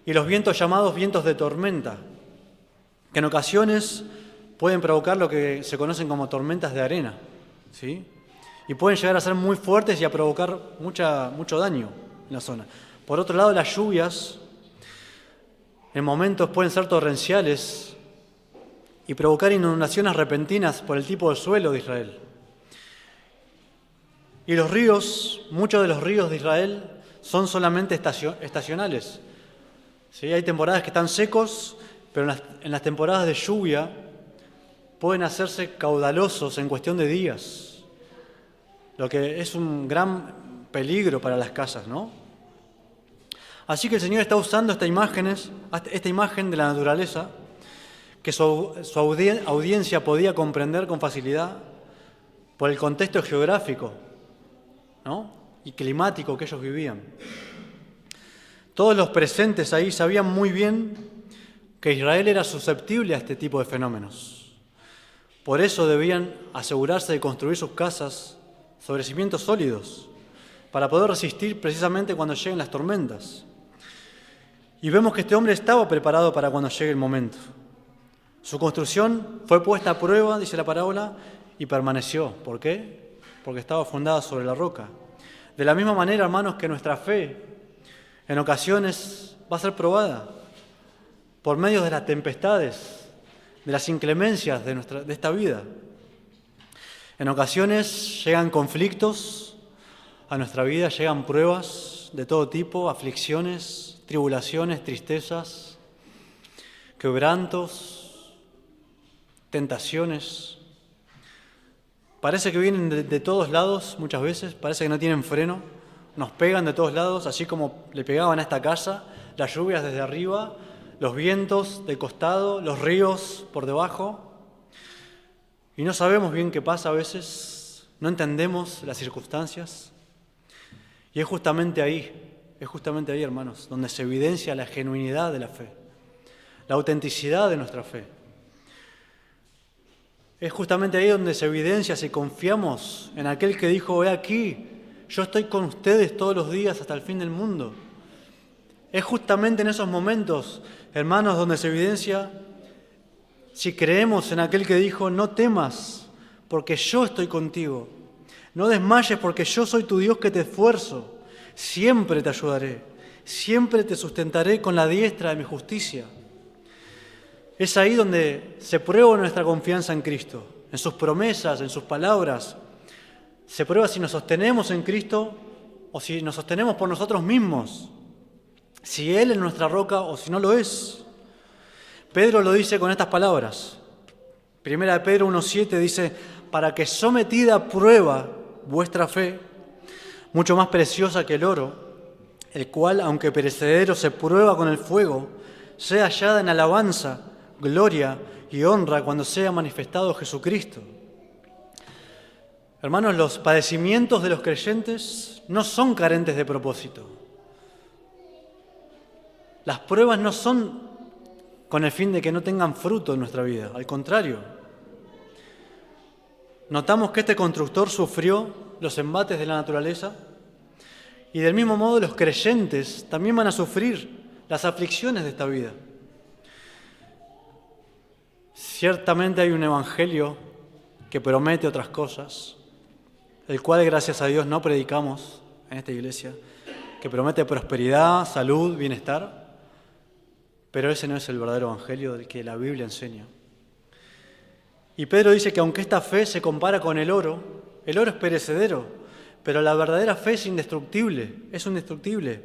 y los vientos llamados vientos de tormenta, que en ocasiones pueden provocar lo que se conocen como tormentas de arena, ¿sí? Y pueden llegar a ser muy fuertes y a provocar mucho daño en la zona. Por otro lado, las lluvias en momentos pueden ser torrenciales y provocar inundaciones repentinas por el tipo de suelo de Israel. Y los ríos, muchos de los ríos de Israel son solamente estacionales. ¿Sí? Hay temporadas que están secos, pero en las temporadas de lluvia pueden hacerse caudalosos en cuestión de días, lo que es un gran peligro para las casas, ¿no? Así que el Señor está usando esta imagen de la naturaleza que su audiencia podía comprender con facilidad por el contexto geográfico, ¿no?, y climático que ellos vivían. Todos los presentes ahí sabían muy bien que Israel era susceptible a este tipo de fenómenos. Por eso debían asegurarse de construir sus casas sobre cimientos sólidos para poder resistir precisamente cuando lleguen las tormentas. Y vemos que este hombre estaba preparado para cuando llegue el momento. Su construcción fue puesta a prueba, dice la parábola, y permaneció. ¿Por qué? Porque estaba fundada sobre la roca. De la misma manera, hermanos, que nuestra fe en ocasiones va a ser probada por medio de las tempestades, de las inclemencias de esta vida. En ocasiones llegan conflictos a nuestra vida, llegan pruebas de todo tipo, aflicciones, tribulaciones, tristezas, quebrantos, tentaciones. Parece que vienen de todos lados muchas veces, parece que no tienen freno, nos pegan de todos lados, así como le pegaban a esta casa, las lluvias desde arriba, los vientos de costado, los ríos por debajo, y no sabemos bien qué pasa a veces, no entendemos las circunstancias, y es justamente ahí, hermanos, donde se evidencia la genuinidad de la fe, la autenticidad de nuestra fe. Es justamente ahí donde se evidencia si confiamos en aquel que dijo: he aquí, yo estoy con ustedes todos los días hasta el fin del mundo. Es justamente en esos momentos, hermanos, donde se evidencia si creemos en aquel que dijo: no temas, porque yo estoy contigo. No desmayes, porque yo soy tu Dios que te esfuerzo. Siempre te ayudaré, siempre te sustentaré con la diestra de mi justicia. Es ahí donde se prueba nuestra confianza en Cristo, en sus promesas, en sus palabras. Se prueba si nos sostenemos en Cristo o si nos sostenemos por nosotros mismos, si Él es nuestra roca o si no lo es. Pedro lo dice con estas palabras. Primera de Pedro 1:7 dice: para que sometida a prueba vuestra fe, mucho más preciosa que el oro, el cual, aunque perecedero, se prueba con el fuego, sea hallada en alabanza, gloria y honra cuando sea manifestado Jesucristo. Hermanos, los padecimientos de los creyentes no son carentes de propósito. Las pruebas no son con el fin de que no tengan fruto en nuestra vida, al contrario. Notamos que este constructor sufrió los embates de la naturaleza y del mismo modo los creyentes también van a sufrir las aflicciones de esta vida. Ciertamente hay un evangelio que promete otras cosas, el cual gracias a Dios no predicamos en esta iglesia, que promete prosperidad, salud, bienestar, pero ese no es el verdadero evangelio del que la Biblia enseña. Y Pedro dice que aunque esta fe se compara con el oro es perecedero, pero la verdadera fe es indestructible, es indestructible,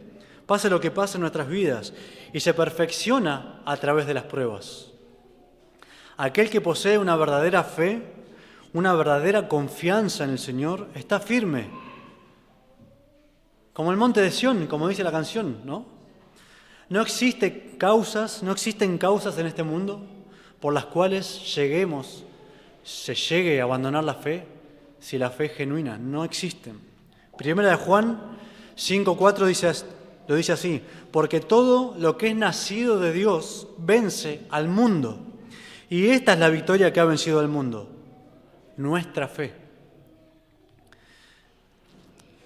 pase lo que pase en nuestras vidas, y se perfecciona a través de las pruebas. Aquel que posee una verdadera fe, una verdadera confianza en el Señor, está firme. Como el monte de Sión, como dice la canción, ¿no? No existen causas en este mundo por las cuales se llegue a abandonar la fe si la fe es genuina. No existen. Primera de Juan 5:4 lo dice así: porque todo lo que es nacido de Dios vence al mundo. Y esta es la victoria que ha vencido al mundo, nuestra fe.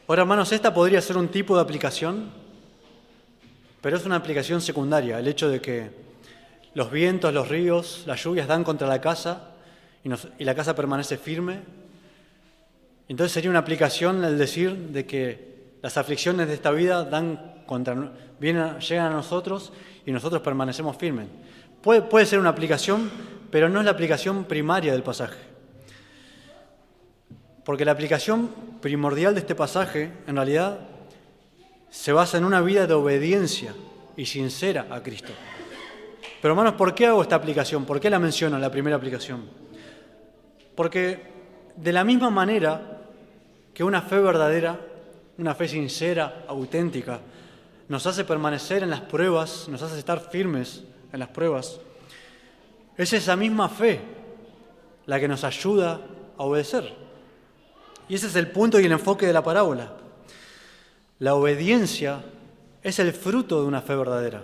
Ahora, hermanos, esta podría ser un tipo de aplicación, pero es una aplicación secundaria, el hecho de que los vientos, los ríos, las lluvias dan contra la casa y la casa permanece firme. Entonces sería una aplicación el decir de que las aflicciones de esta vida llegan a nosotros y nosotros permanecemos firmes. Puede ser una aplicación, pero no es la aplicación primaria del pasaje. Porque la aplicación primordial de este pasaje, en realidad, se basa en una vida de obediencia y sincera a Cristo. Pero hermanos, ¿por qué hago esta aplicación? ¿Por qué la menciono, la primera aplicación? Porque de la misma manera que una fe verdadera, una fe sincera, auténtica, nos hace permanecer en las pruebas, nos hace estar firmes en las pruebas, es esa misma fe la que nos ayuda a obedecer. Y ese es el punto y el enfoque de la parábola. La obediencia es el fruto de una fe verdadera.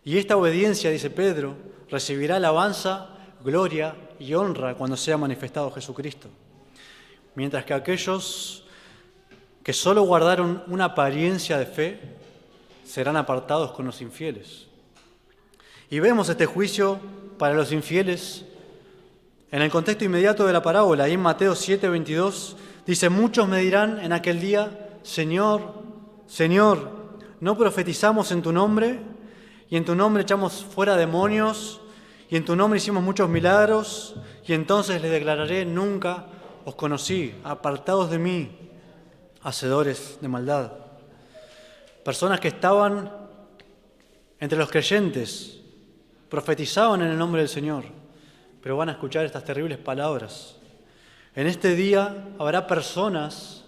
Y esta obediencia, dice Pedro, recibirá alabanza, gloria y honra cuando sea manifestado Jesucristo. Mientras que aquellos que solo guardaron una apariencia de fe serán apartados con los infieles. Y vemos este juicio para los infieles en el contexto inmediato de la parábola. Ahí en Mateo 7:22 dice: muchos me dirán en aquel día: Señor, Señor, ¿no profetizamos en tu nombre? Y en tu nombre echamos fuera demonios, y en tu nombre hicimos muchos milagros. Y entonces les declararé: nunca os conocí, apartados de mí, hacedores de maldad. Personas que estaban entre los creyentes, profetizaban en el nombre del Señor, pero van a escuchar estas terribles palabras. En este día habrá personas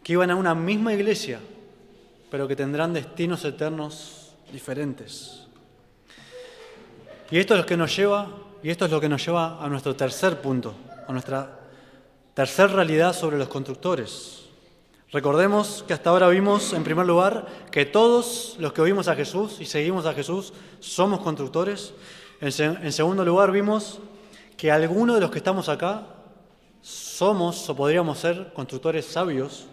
que iban a una misma iglesia, pero que tendrán destinos eternos diferentes. Y esto es lo que nos lleva a nuestro tercer punto, a nuestra tercera realidad sobre los constructores. Recordemos que hasta ahora vimos, en primer lugar, que todos los que oímos a Jesús y seguimos a Jesús somos constructores. En segundo lugar, vimos que algunos de los que estamos acá somos o podríamos ser constructores sabios.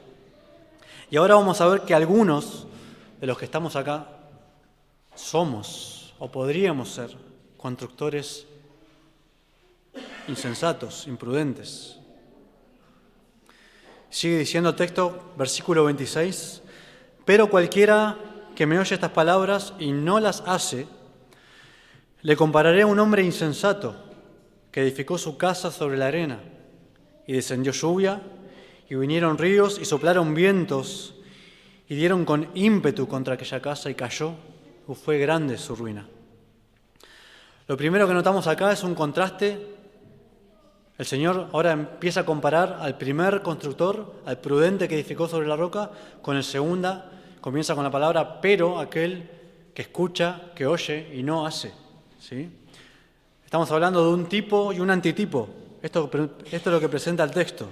Y ahora vamos a ver que algunos de los que estamos acá somos o podríamos ser constructores insensatos, imprudentes. Sigue diciendo el texto, versículo 26, pero cualquiera que me oye estas palabras y no las hace, Le compararé a un hombre insensato que edificó su casa sobre la arena, y descendió lluvia, y vinieron ríos, y soplaron vientos, y dieron con ímpetu contra aquella casa, y cayó, y fue grande su ruina. Lo primero que notamos acá es un contraste. El Señor ahora empieza a comparar al primer constructor, al prudente que edificó sobre la roca, con el segundo. Comienza con la palabra pero, aquel que escucha, que oye y no hace. ¿Sí? Estamos hablando de un tipo y un antitipo. Esto es lo que presenta el texto.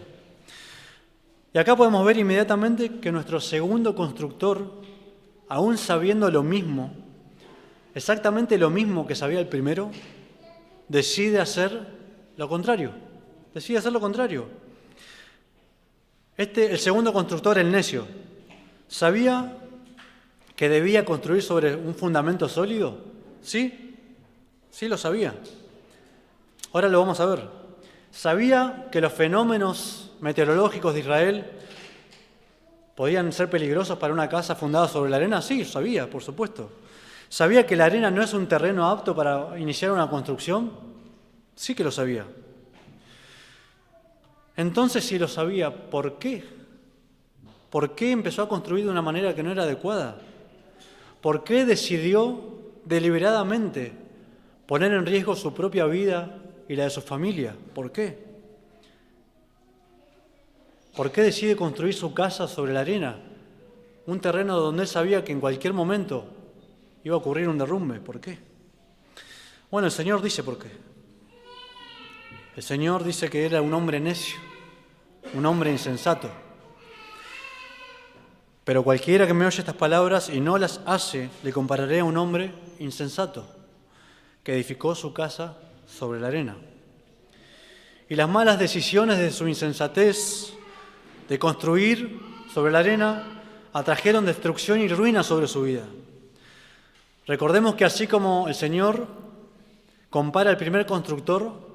Y acá podemos ver inmediatamente que nuestro segundo constructor, aún sabiendo lo mismo, exactamente lo mismo que sabía el primero, decide hacer lo contrario. Decide hacer lo contrario. El segundo constructor, el necio, ¿sabía que debía construir sobre un fundamento sólido? Sí, sí lo sabía. Ahora lo vamos a ver. ¿Sabía que los fenómenos meteorológicos de Israel podían ser peligrosos para una casa fundada sobre la arena? Sí, sabía, por supuesto. ¿Sabía que la arena no es un terreno apto para iniciar una construcción? Sí que lo sabía. Entonces, si lo sabía, ¿por qué? ¿Por qué empezó a construir de una manera que no era adecuada? ¿Por qué decidió deliberadamente poner en riesgo su propia vida y la de su familia? ¿Por qué? ¿Por qué decide construir su casa sobre la arena? Un terreno donde él sabía que en cualquier momento iba a ocurrir un derrumbe. ¿Por qué? Bueno, el Señor dice por qué. El Señor dice que era un hombre necio, un hombre insensato. Pero cualquiera que me oye estas palabras y no las hace, le compararé a un hombre insensato que edificó su casa sobre la arena. Y las malas decisiones de su insensatez de construir sobre la arena atrajeron destrucción y ruina sobre su vida. Recordemos que así como el Señor compara al primer constructor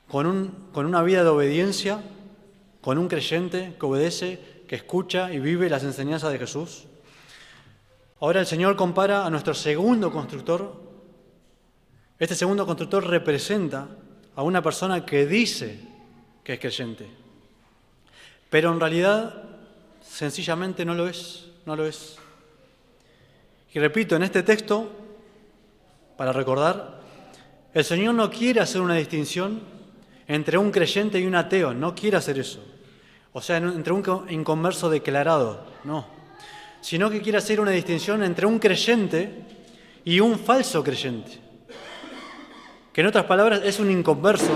con una vida de obediencia, con un creyente que obedece, que escucha y vive las enseñanzas de Jesús, ahora el Señor compara a nuestro segundo constructor. Este segundo constructor representa a una persona que dice que es creyente, pero en realidad sencillamente no lo es, no lo es. Y repito, en este texto, para recordar, el Señor no quiere hacer una distinción entre un creyente y un ateo, no quiere hacer eso. O sea, entre un inconverso declarado, no. Sino que quiere hacer una distinción entre un creyente y un falso creyente. Que en otras palabras es un inconverso.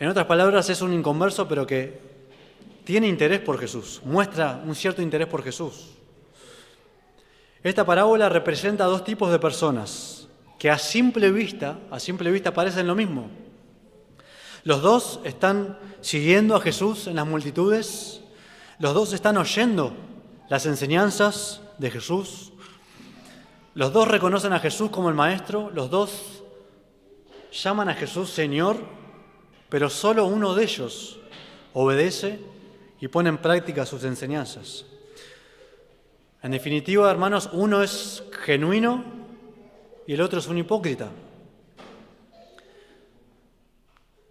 En otras palabras es un inconverso, pero que tiene interés por Jesús, muestra un cierto interés por Jesús. Esta parábola representa a dos tipos de personas que a simple vista parecen lo mismo. Los dos están siguiendo a Jesús en las multitudes, los dos están oyendo las enseñanzas de Jesús, los dos reconocen a Jesús como el Maestro, los dos llaman a Jesús Señor, pero solo uno de ellos obedece y pone en práctica sus enseñanzas. En definitiva, hermanos, uno es genuino y el otro es un hipócrita.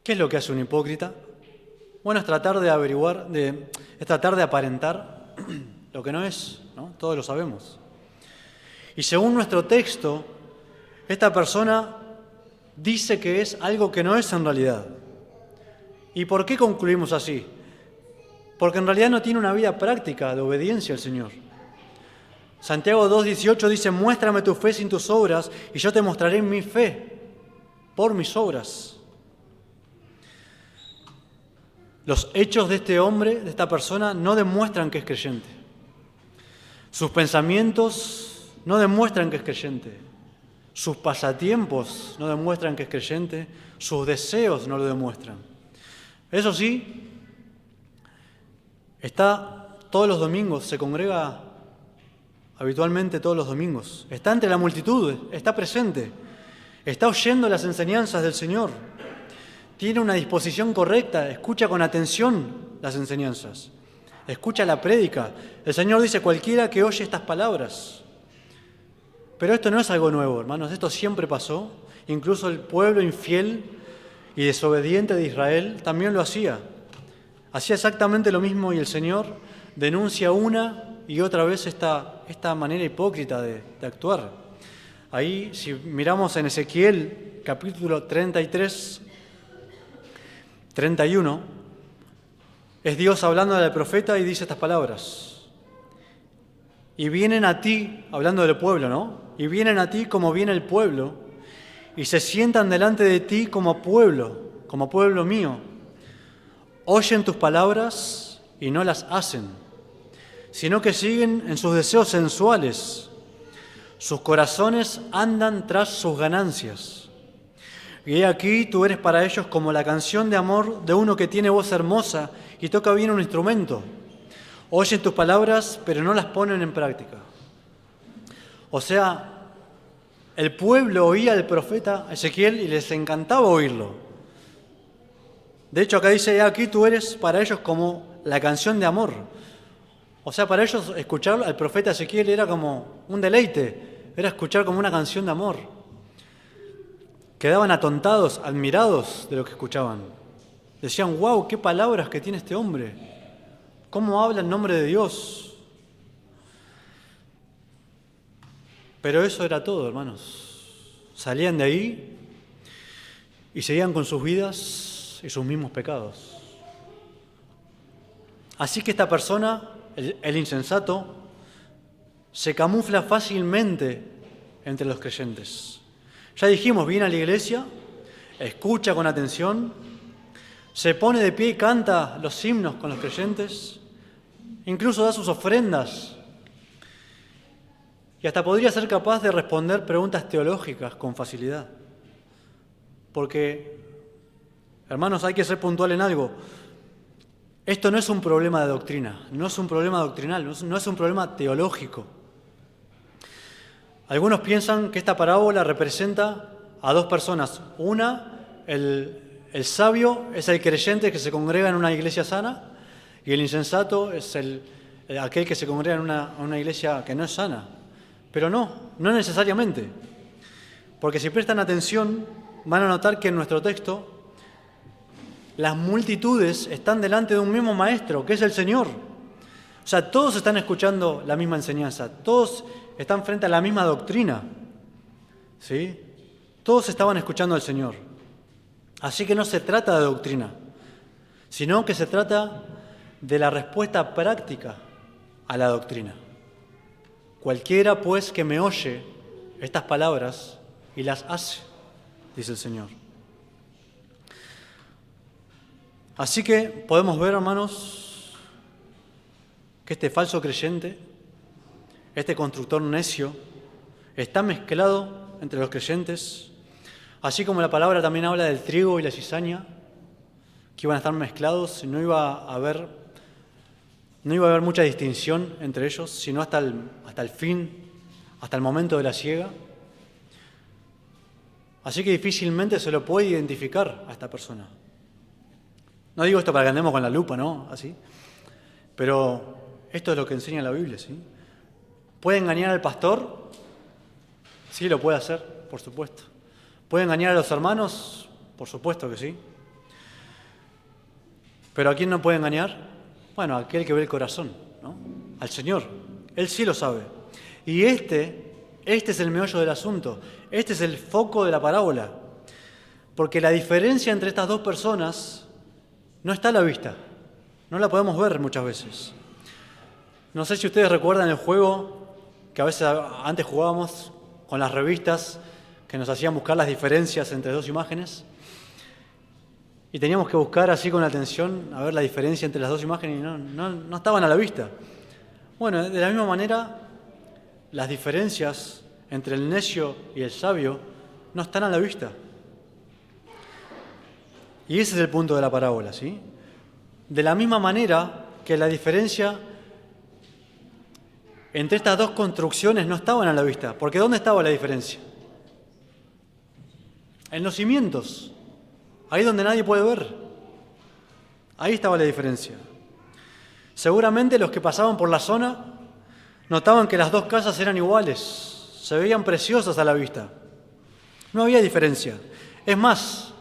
¿Qué es lo que hace un hipócrita? Bueno, es tratar de averiguar, es tratar de aparentar lo que no es, ¿no? Todos lo sabemos. Y según nuestro texto, esta persona dice que es algo que no es en realidad. ¿Y por qué concluimos así? Porque en realidad no tiene una vida práctica de obediencia al Señor. Santiago 2:18 dice: muéstrame tu fe sin tus obras y yo te mostraré mi fe por mis obras. Los hechos de este hombre, de esta persona, no demuestran que es creyente. Sus pensamientos no demuestran que es creyente. Sus pasatiempos no demuestran que es creyente. Sus deseos no lo demuestran. Eso sí, está todos los domingos, se congrega habitualmente todos los domingos. Está entre la multitud, está presente. Está oyendo las enseñanzas del Señor. Tiene una disposición correcta, escucha con atención las enseñanzas, escucha la prédica. El Señor dice: cualquiera que oye estas palabras. Pero esto no es algo nuevo, hermanos, esto siempre pasó. Incluso el pueblo infiel y desobediente de Israel también lo hacía. Hacía exactamente lo mismo y el Señor denuncia una y otra vez esta manera hipócrita de actuar. Ahí, si miramos en Ezequiel, capítulo 33, 31, es Dios hablando al profeta y dice estas palabras. Y vienen a ti, hablando del pueblo, ¿no? Y vienen a ti como viene el pueblo, y se sientan delante de ti como pueblo mío. Oyen tus palabras y no las hacen, sino que siguen en sus deseos sensuales. Sus corazones andan tras sus ganancias. Y he aquí tú eres para ellos como la canción de amor de uno que tiene voz hermosa y toca bien un instrumento. Oyen tus palabras, pero no las ponen en práctica. O sea, el pueblo oía al profeta Ezequiel y les encantaba oírlo. De hecho, acá dice, aquí tú eres para ellos como la canción de amor. O sea, para ellos escuchar al profeta Ezequiel era como un deleite, era escuchar como una canción de amor. Quedaban atontados, admirados de lo que escuchaban. Decían, wow, qué palabras que tiene este hombre. ¿Cómo habla en nombre de Dios? Pero eso era todo, hermanos. Salían de ahí y seguían con sus vidas y sus mismos pecados. Así que esta persona, el insensato, se camufla fácilmente entre los creyentes. Ya dijimos, viene a la iglesia, escucha con atención, se pone de pie y canta los himnos con los creyentes, incluso da sus ofrendas y hasta podría ser capaz de responder preguntas teológicas con facilidad. Porque, hermanos, hay que ser puntual en algo. Esto no es un problema de doctrina, no es un problema doctrinal, no es un problema teológico. Algunos piensan que esta parábola representa a dos personas. Una, el sabio es el creyente que se congrega en una iglesia sana y el insensato es aquel que se congrega en una iglesia que no es sana. Pero no necesariamente. Porque si prestan atención, van a notar que en nuestro texto las multitudes están delante de un mismo maestro, que es el Señor. O sea, todos están escuchando la misma enseñanza, todos están frente a la misma doctrina, ¿sí? Todos estaban escuchando al Señor. Así que no se trata de doctrina, sino que se trata de la respuesta práctica a la doctrina. Cualquiera, pues, que me oye estas palabras y las hace, dice el Señor. Así que podemos ver, hermanos, que este falso creyente, este constructor necio, está mezclado entre los creyentes, así como la palabra también habla del trigo y la cizaña, que iban a estar mezclados y no iba a haber mucha distinción entre ellos, sino hasta el fin, hasta el momento de la siega. Así que difícilmente se lo puede identificar a esta persona. No digo esto para que andemos con la lupa, ¿no? Así. Pero esto es lo que enseña la Biblia, ¿sí? ¿Puede engañar al pastor? Sí, lo puede hacer, por supuesto. ¿Puede engañar a los hermanos? Por supuesto que sí. ¿Pero a quién no puede engañar? Bueno, a aquel que ve el corazón, ¿no? Al Señor. Él sí lo sabe. Y este es el meollo del asunto. Este es el foco de la parábola. Porque la diferencia entre estas dos personas no está a la vista. No la podemos ver muchas veces. No sé si ustedes recuerdan el juego que a veces antes jugábamos con las revistas que nos hacían buscar las diferencias entre dos imágenes. Y teníamos que buscar así con atención a ver la diferencia entre las dos imágenes y no estaban a la vista. Bueno, de la misma manera, las diferencias entre el necio y el sabio no están a la vista. Y ese es el punto de la parábola, ¿sí? De la misma manera que la diferencia entre estas dos construcciones no estaban a la vista. Porque ¿dónde estaba la diferencia? En los cimientos. Ahí donde nadie puede ver. Ahí estaba la diferencia. Seguramente los que pasaban por la zona notaban que las dos casas eran iguales. se veían preciosas a la vista. No había diferencia. Es más,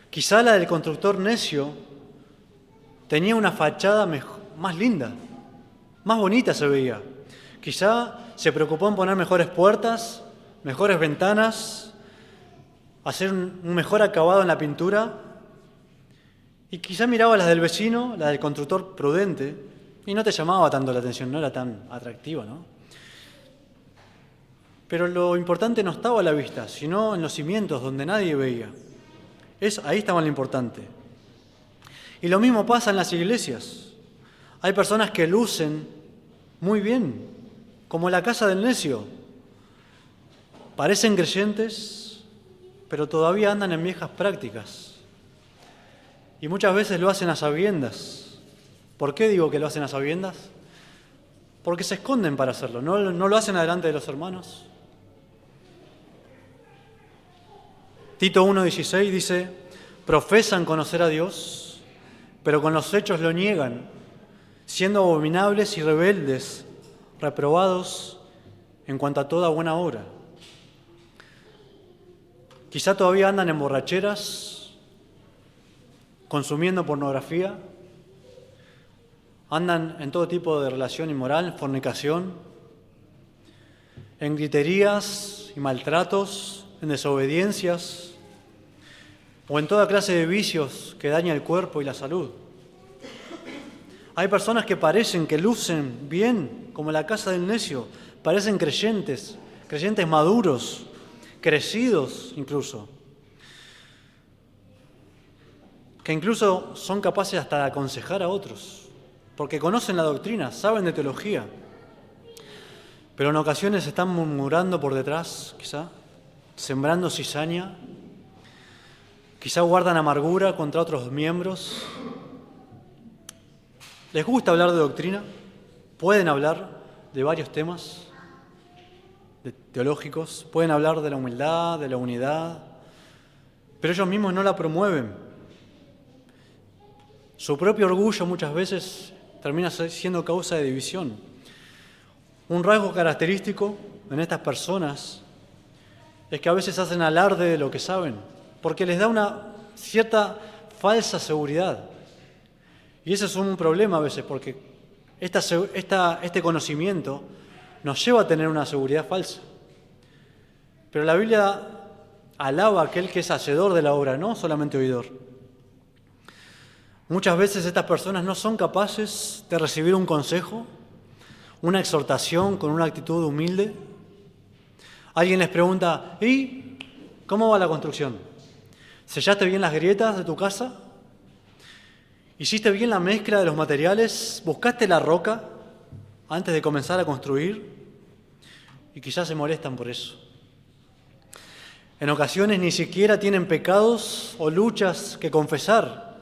quizá la del constructor necio tenía una fachada más linda, más bonita se veía. Quizá se preocupó en poner mejores puertas, mejores ventanas, hacer un mejor acabado en la pintura. Y quizá miraba las del vecino, la del constructor prudente, y no te llamaba tanto la atención, no era tan atractiva, ¿no? Pero lo importante no estaba a la vista, sino en los cimientos donde nadie veía. Ahí estaba lo importante. Y lo mismo pasa en las iglesias. Hay personas que lucen muy bien, como la casa del necio. Parecen creyentes, pero todavía andan en viejas prácticas. Y muchas veces lo hacen a sabiendas. ¿Por qué digo que lo hacen a sabiendas? Porque se esconden para hacerlo, no lo hacen delante de los hermanos. Tito 1:16 dice, profesan conocer a Dios, pero con los hechos lo niegan, siendo abominables y rebeldes, reprobados en cuanto a toda buena obra. Quizá todavía andan en borracheras, consumiendo pornografía, andan en todo tipo de relación inmoral, fornicación, en griterías y maltratos, en desobediencias o en toda clase de vicios que dañan el cuerpo y la salud. Hay personas que parecen que lucen bien, como la casa del necio, parecen creyentes maduros, crecidos incluso, que incluso son capaces hasta de aconsejar a otros, porque conocen la doctrina, saben de teología, pero en ocasiones están murmurando por detrás, quizá, sembrando cizaña, quizá guardan amargura contra otros miembros. Les gusta hablar de doctrina, pueden hablar de varios temas teológicos, pueden hablar de la humildad, de la unidad, pero ellos mismos no la promueven. Su propio orgullo muchas veces termina siendo causa de división. Un rasgo característico en estas personas es que a veces hacen alarde de lo que saben, porque les da una cierta falsa seguridad. Y ese es un problema a veces, porque este conocimiento nos lleva a tener una seguridad falsa. Pero la Biblia alaba a aquel que es hacedor de la obra, no solamente oidor. Muchas veces estas personas no son capaces de recibir un consejo, una exhortación con una actitud humilde. Alguien les pregunta, ¿y cómo va la construcción? ¿Sellaste bien las grietas de tu casa? ¿Hiciste bien la mezcla de los materiales? ¿Buscaste la roca antes de comenzar a construir? Y quizás se molestan por eso. En ocasiones ni siquiera tienen pecados o luchas que confesar.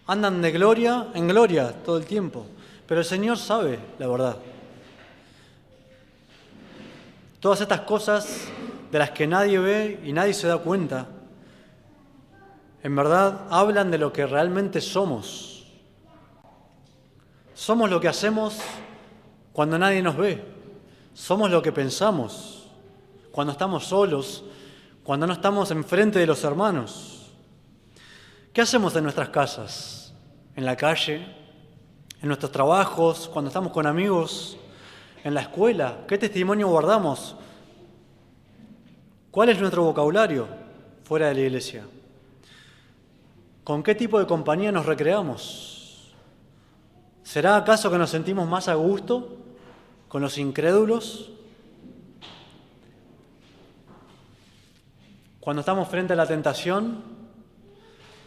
Andan de gloria en gloria todo el tiempo, pero el Señor sabe la verdad. Todas estas cosas de las que nadie ve y nadie se da cuenta, en verdad hablan de lo que realmente somos. Somos lo que hacemos cuando nadie nos ve. Somos lo que pensamos cuando estamos solos, cuando no estamos enfrente de los hermanos. ¿Qué hacemos en nuestras casas? ¿En la calle? ¿En nuestros trabajos? ¿Cuando estamos con amigos? ¿En la escuela? ¿Qué testimonio guardamos? ¿Cuál es nuestro vocabulario fuera de la iglesia? ¿Con qué tipo de compañía nos recreamos? ¿Será acaso que nos sentimos más a gusto con los incrédulos? Cuando estamos frente a la tentación,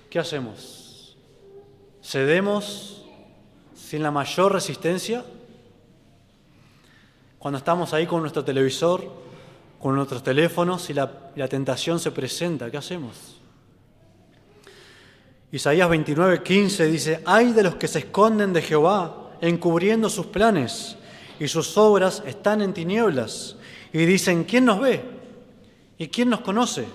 ¿qué hacemos? ¿Cedemos sin la mayor resistencia? Cuando estamos ahí con nuestro televisor, con nuestros teléfonos y la tentación se presenta, ¿qué hacemos? Isaías 29:15 dice, «Ay de los que se esconden de Jehová, encubriendo sus planes, y sus obras están en tinieblas, y dicen, ¿quién nos ve? ¿Y quién nos conoce?»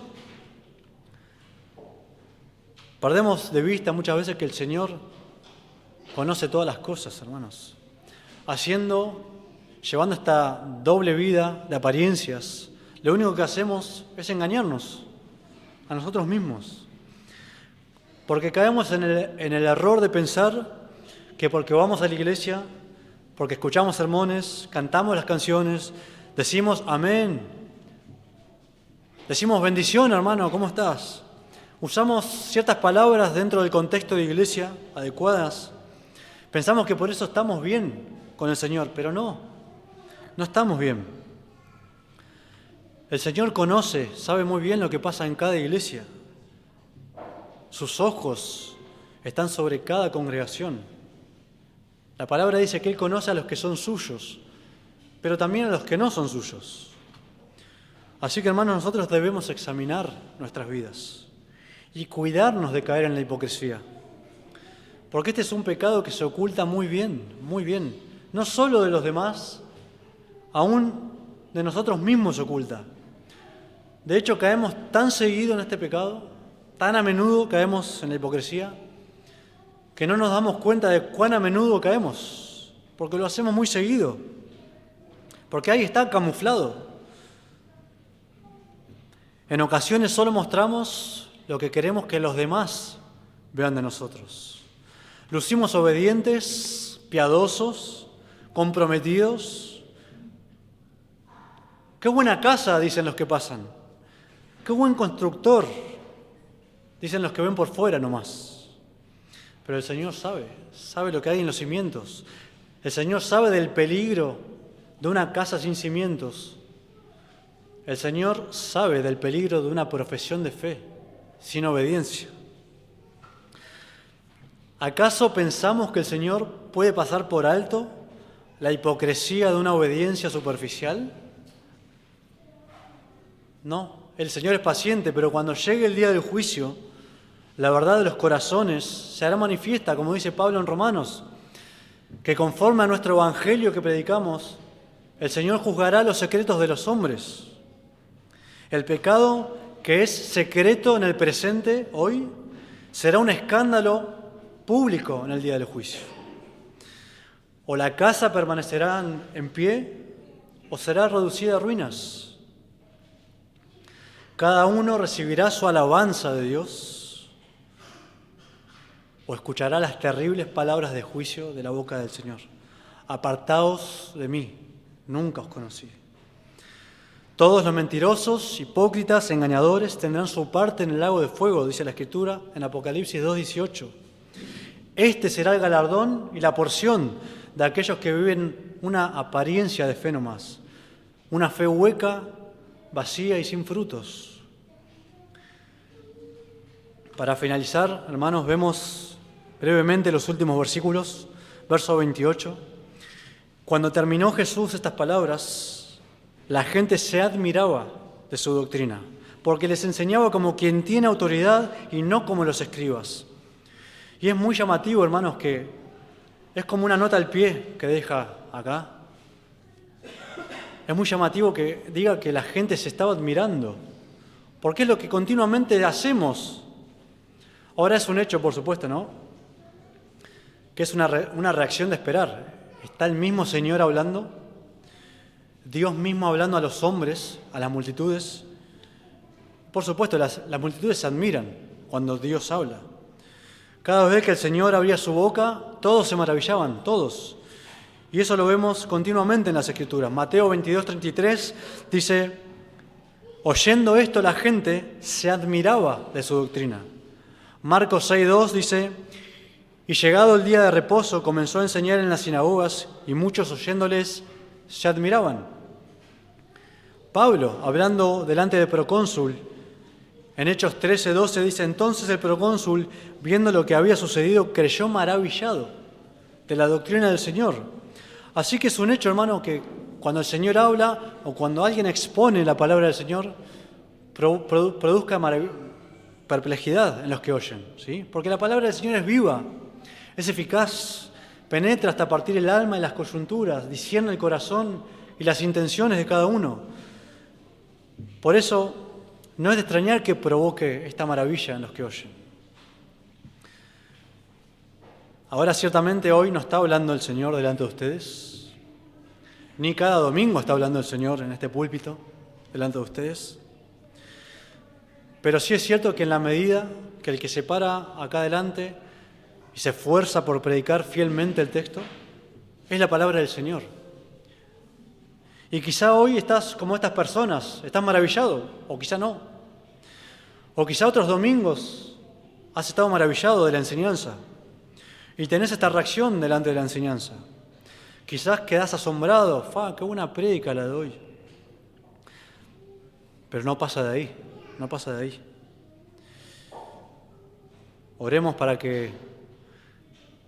Perdemos de vista muchas veces que el Señor conoce todas las cosas, hermanos, haciendo llevando esta doble vida de apariencias, lo único que hacemos es engañarnos a nosotros mismos. Porque caemos en el error de pensar que porque vamos a la iglesia, porque escuchamos sermones, cantamos las canciones, decimos amén, decimos bendición, hermano, ¿cómo estás? Usamos ciertas palabras dentro del contexto de iglesia adecuadas. Pensamos que por eso estamos bien con el Señor, pero no estamos bien. El Señor conoce, sabe muy bien lo que pasa en cada iglesia. Sus ojos están sobre cada congregación. La palabra dice que Él conoce a los que son suyos, pero también a los que no son suyos. Así que, hermanos, nosotros debemos examinar nuestras vidas y cuidarnos de caer en la hipocresía. Porque este es un pecado que se oculta muy bien, no solo de los demás, aún de nosotros mismos se oculta. De hecho, caemos tan seguido en este pecado, tan a menudo caemos en la hipocresía, que no nos damos cuenta de cuán a menudo caemos, porque lo hacemos muy seguido, porque ahí está camuflado. En ocasiones solo mostramos lo que queremos que los demás vean de nosotros. Lucimos obedientes, piadosos, comprometidos. ¡Qué buena casa!, dicen los que pasan. ¡Qué buen constructor!, dicen los que ven por fuera nomás. Pero el Señor sabe lo que hay en los cimientos. El Señor sabe del peligro de una casa sin cimientos. El Señor sabe del peligro de una profesión de fe sin obediencia. ¿Acaso pensamos que el Señor puede pasar por alto la hipocresía de una obediencia superficial? No, el Señor es paciente, pero cuando llegue el día del juicio, la verdad de los corazones se hará manifiesta, como dice Pablo en Romanos, que conforme a nuestro evangelio que predicamos, el Señor juzgará los secretos de los hombres. El pecado que es secreto en el presente, hoy, será un escándalo público en el día del juicio. O la casa permanecerá en pie, o será reducida a ruinas. Cada uno recibirá su alabanza de Dios, o escuchará las terribles palabras de juicio de la boca del Señor. Apartaos de mí, nunca os conocí. Todos los mentirosos, hipócritas, engañadores tendrán su parte en el lago de fuego, dice la Escritura en Apocalipsis 2:18. Este será el galardón y la porción de aquellos que viven una apariencia de fe nomás, una fe hueca, vacía y sin frutos. Para finalizar, hermanos, vemos brevemente los últimos versículos, verso 28. Cuando terminó Jesús estas palabras, la gente se admiraba de su doctrina, porque les enseñaba como quien tiene autoridad y no como los escribas. Y es muy llamativo, hermanos, que es como una nota al pie que deja acá. Es muy llamativo que diga que la gente se estaba admirando, porque es lo que continuamente hacemos. Ahora es un hecho, por supuesto, ¿no?, que es una reacción de esperar. Está el mismo Señor hablando, Dios mismo hablando a los hombres, a las multitudes. Por supuesto, las multitudes se admiran cuando Dios habla. Cada vez que el Señor abría su boca, todos se maravillaban, todos. Y eso lo vemos continuamente en las Escrituras. Mateo 22:33 dice: oyendo esto la gente se admiraba de su doctrina. Marcos 6:2 dice: y llegado el día de reposo comenzó a enseñar en las sinagogas y muchos oyéndoles se admiraban. Pablo, hablando delante del procónsul, en Hechos 13:12 dice: entonces el procónsul, viendo lo que había sucedido, creyó maravillado de la doctrina del Señor. Así que es un hecho, hermano, que cuando el Señor habla o cuando alguien expone la palabra del Señor, produzca perplejidad en los que oyen, ¿sí? Porque la palabra del Señor es viva, es eficaz, penetra hasta partir el alma y las coyunturas, discierne el corazón y las intenciones de cada uno. Por eso no es de extrañar que provoque esta maravilla en los que oyen. Ahora ciertamente hoy no está hablando el Señor delante de ustedes. ni cada domingo está hablando el Señor en este púlpito, delante de ustedes. Pero sí es cierto que en la medida que el que se para acá adelante y se esfuerza por predicar fielmente el texto, es la palabra del Señor. Y quizá hoy estás como estas personas, estás maravillado, o quizá no. O quizá otros domingos has estado maravillado de la enseñanza y tenés esta reacción delante de la enseñanza. Quizás quedás asombrado, qué buena prédica la de hoy. Pero no pasa de ahí, no pasa de ahí. Oremos para que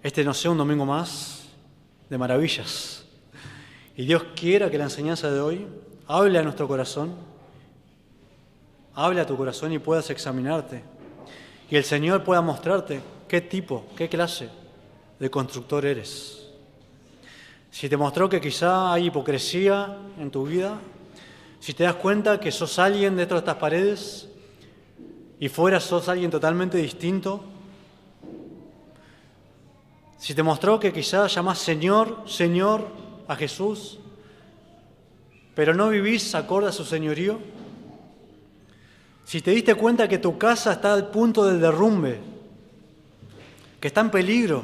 este no sea un domingo más de maravillas. Y Dios quiera que la enseñanza de hoy hable a nuestro corazón, hable a tu corazón y puedas examinarte. Y el Señor pueda mostrarte qué tipo, qué clase de constructor eres. Si te mostró que quizá hay hipocresía en tu vida, si te das cuenta que sos alguien dentro de estas paredes y fuera sos alguien totalmente distinto, si te mostró que quizá llamás Señor, Señor a Jesús, pero no vivís acorde a su señorío, si te diste cuenta que tu casa está al punto del derrumbe, que está en peligro,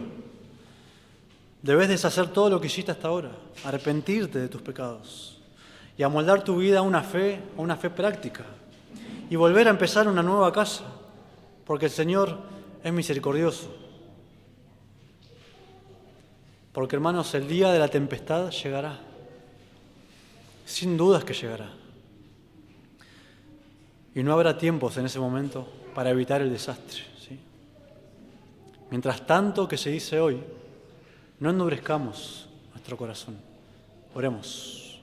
debes deshacer todo lo que hiciste hasta ahora, arrepentirte de tus pecados y amoldar tu vida a una fe práctica y volver a empezar una nueva casa, porque el Señor es misericordioso. Porque, hermanos, el día de la tempestad llegará. Sin dudas que llegará. Y no habrá tiempos en ese momento para evitar el desastre, ¿sí? Mientras tanto que se dice hoy, no endurezcamos nuestro corazón. Oremos.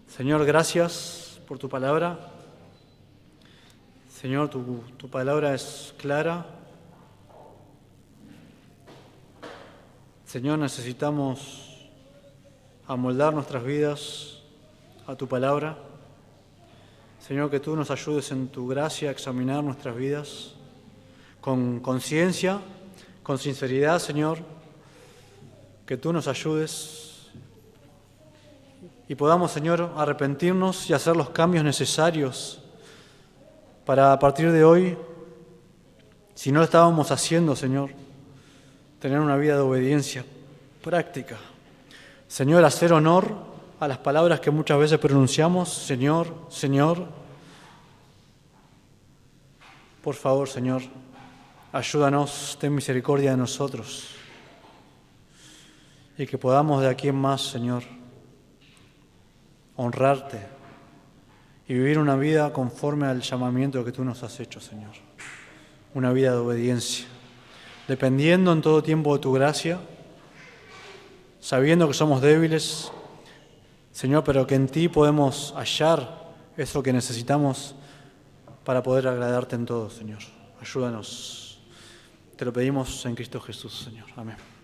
Señor, gracias por tu palabra. Señor, tu palabra es clara. Señor, necesitamos amoldar nuestras vidas a tu palabra. Señor, que tú nos ayudes en tu gracia a examinar nuestras vidas con conciencia, con sinceridad, Señor. Que tú nos ayudes y podamos, Señor, arrepentirnos y hacer los cambios necesarios para, a partir de hoy, si no lo estábamos haciendo, Señor, tener una vida de obediencia práctica. Señor, hacer honor a las palabras que muchas veces pronunciamos, Señor, Señor. Por favor, Señor, ayúdanos, ten misericordia de nosotros y que podamos de aquí en más, Señor, honrarte y vivir una vida conforme al llamamiento que tú nos has hecho, Señor. Una vida de obediencia, dependiendo en todo tiempo de tu gracia, sabiendo que somos débiles, Señor, pero que en ti podemos hallar eso que necesitamos para poder agradarte en todo, Señor. Ayúdanos. Te lo pedimos en Cristo Jesús, Señor. Amén.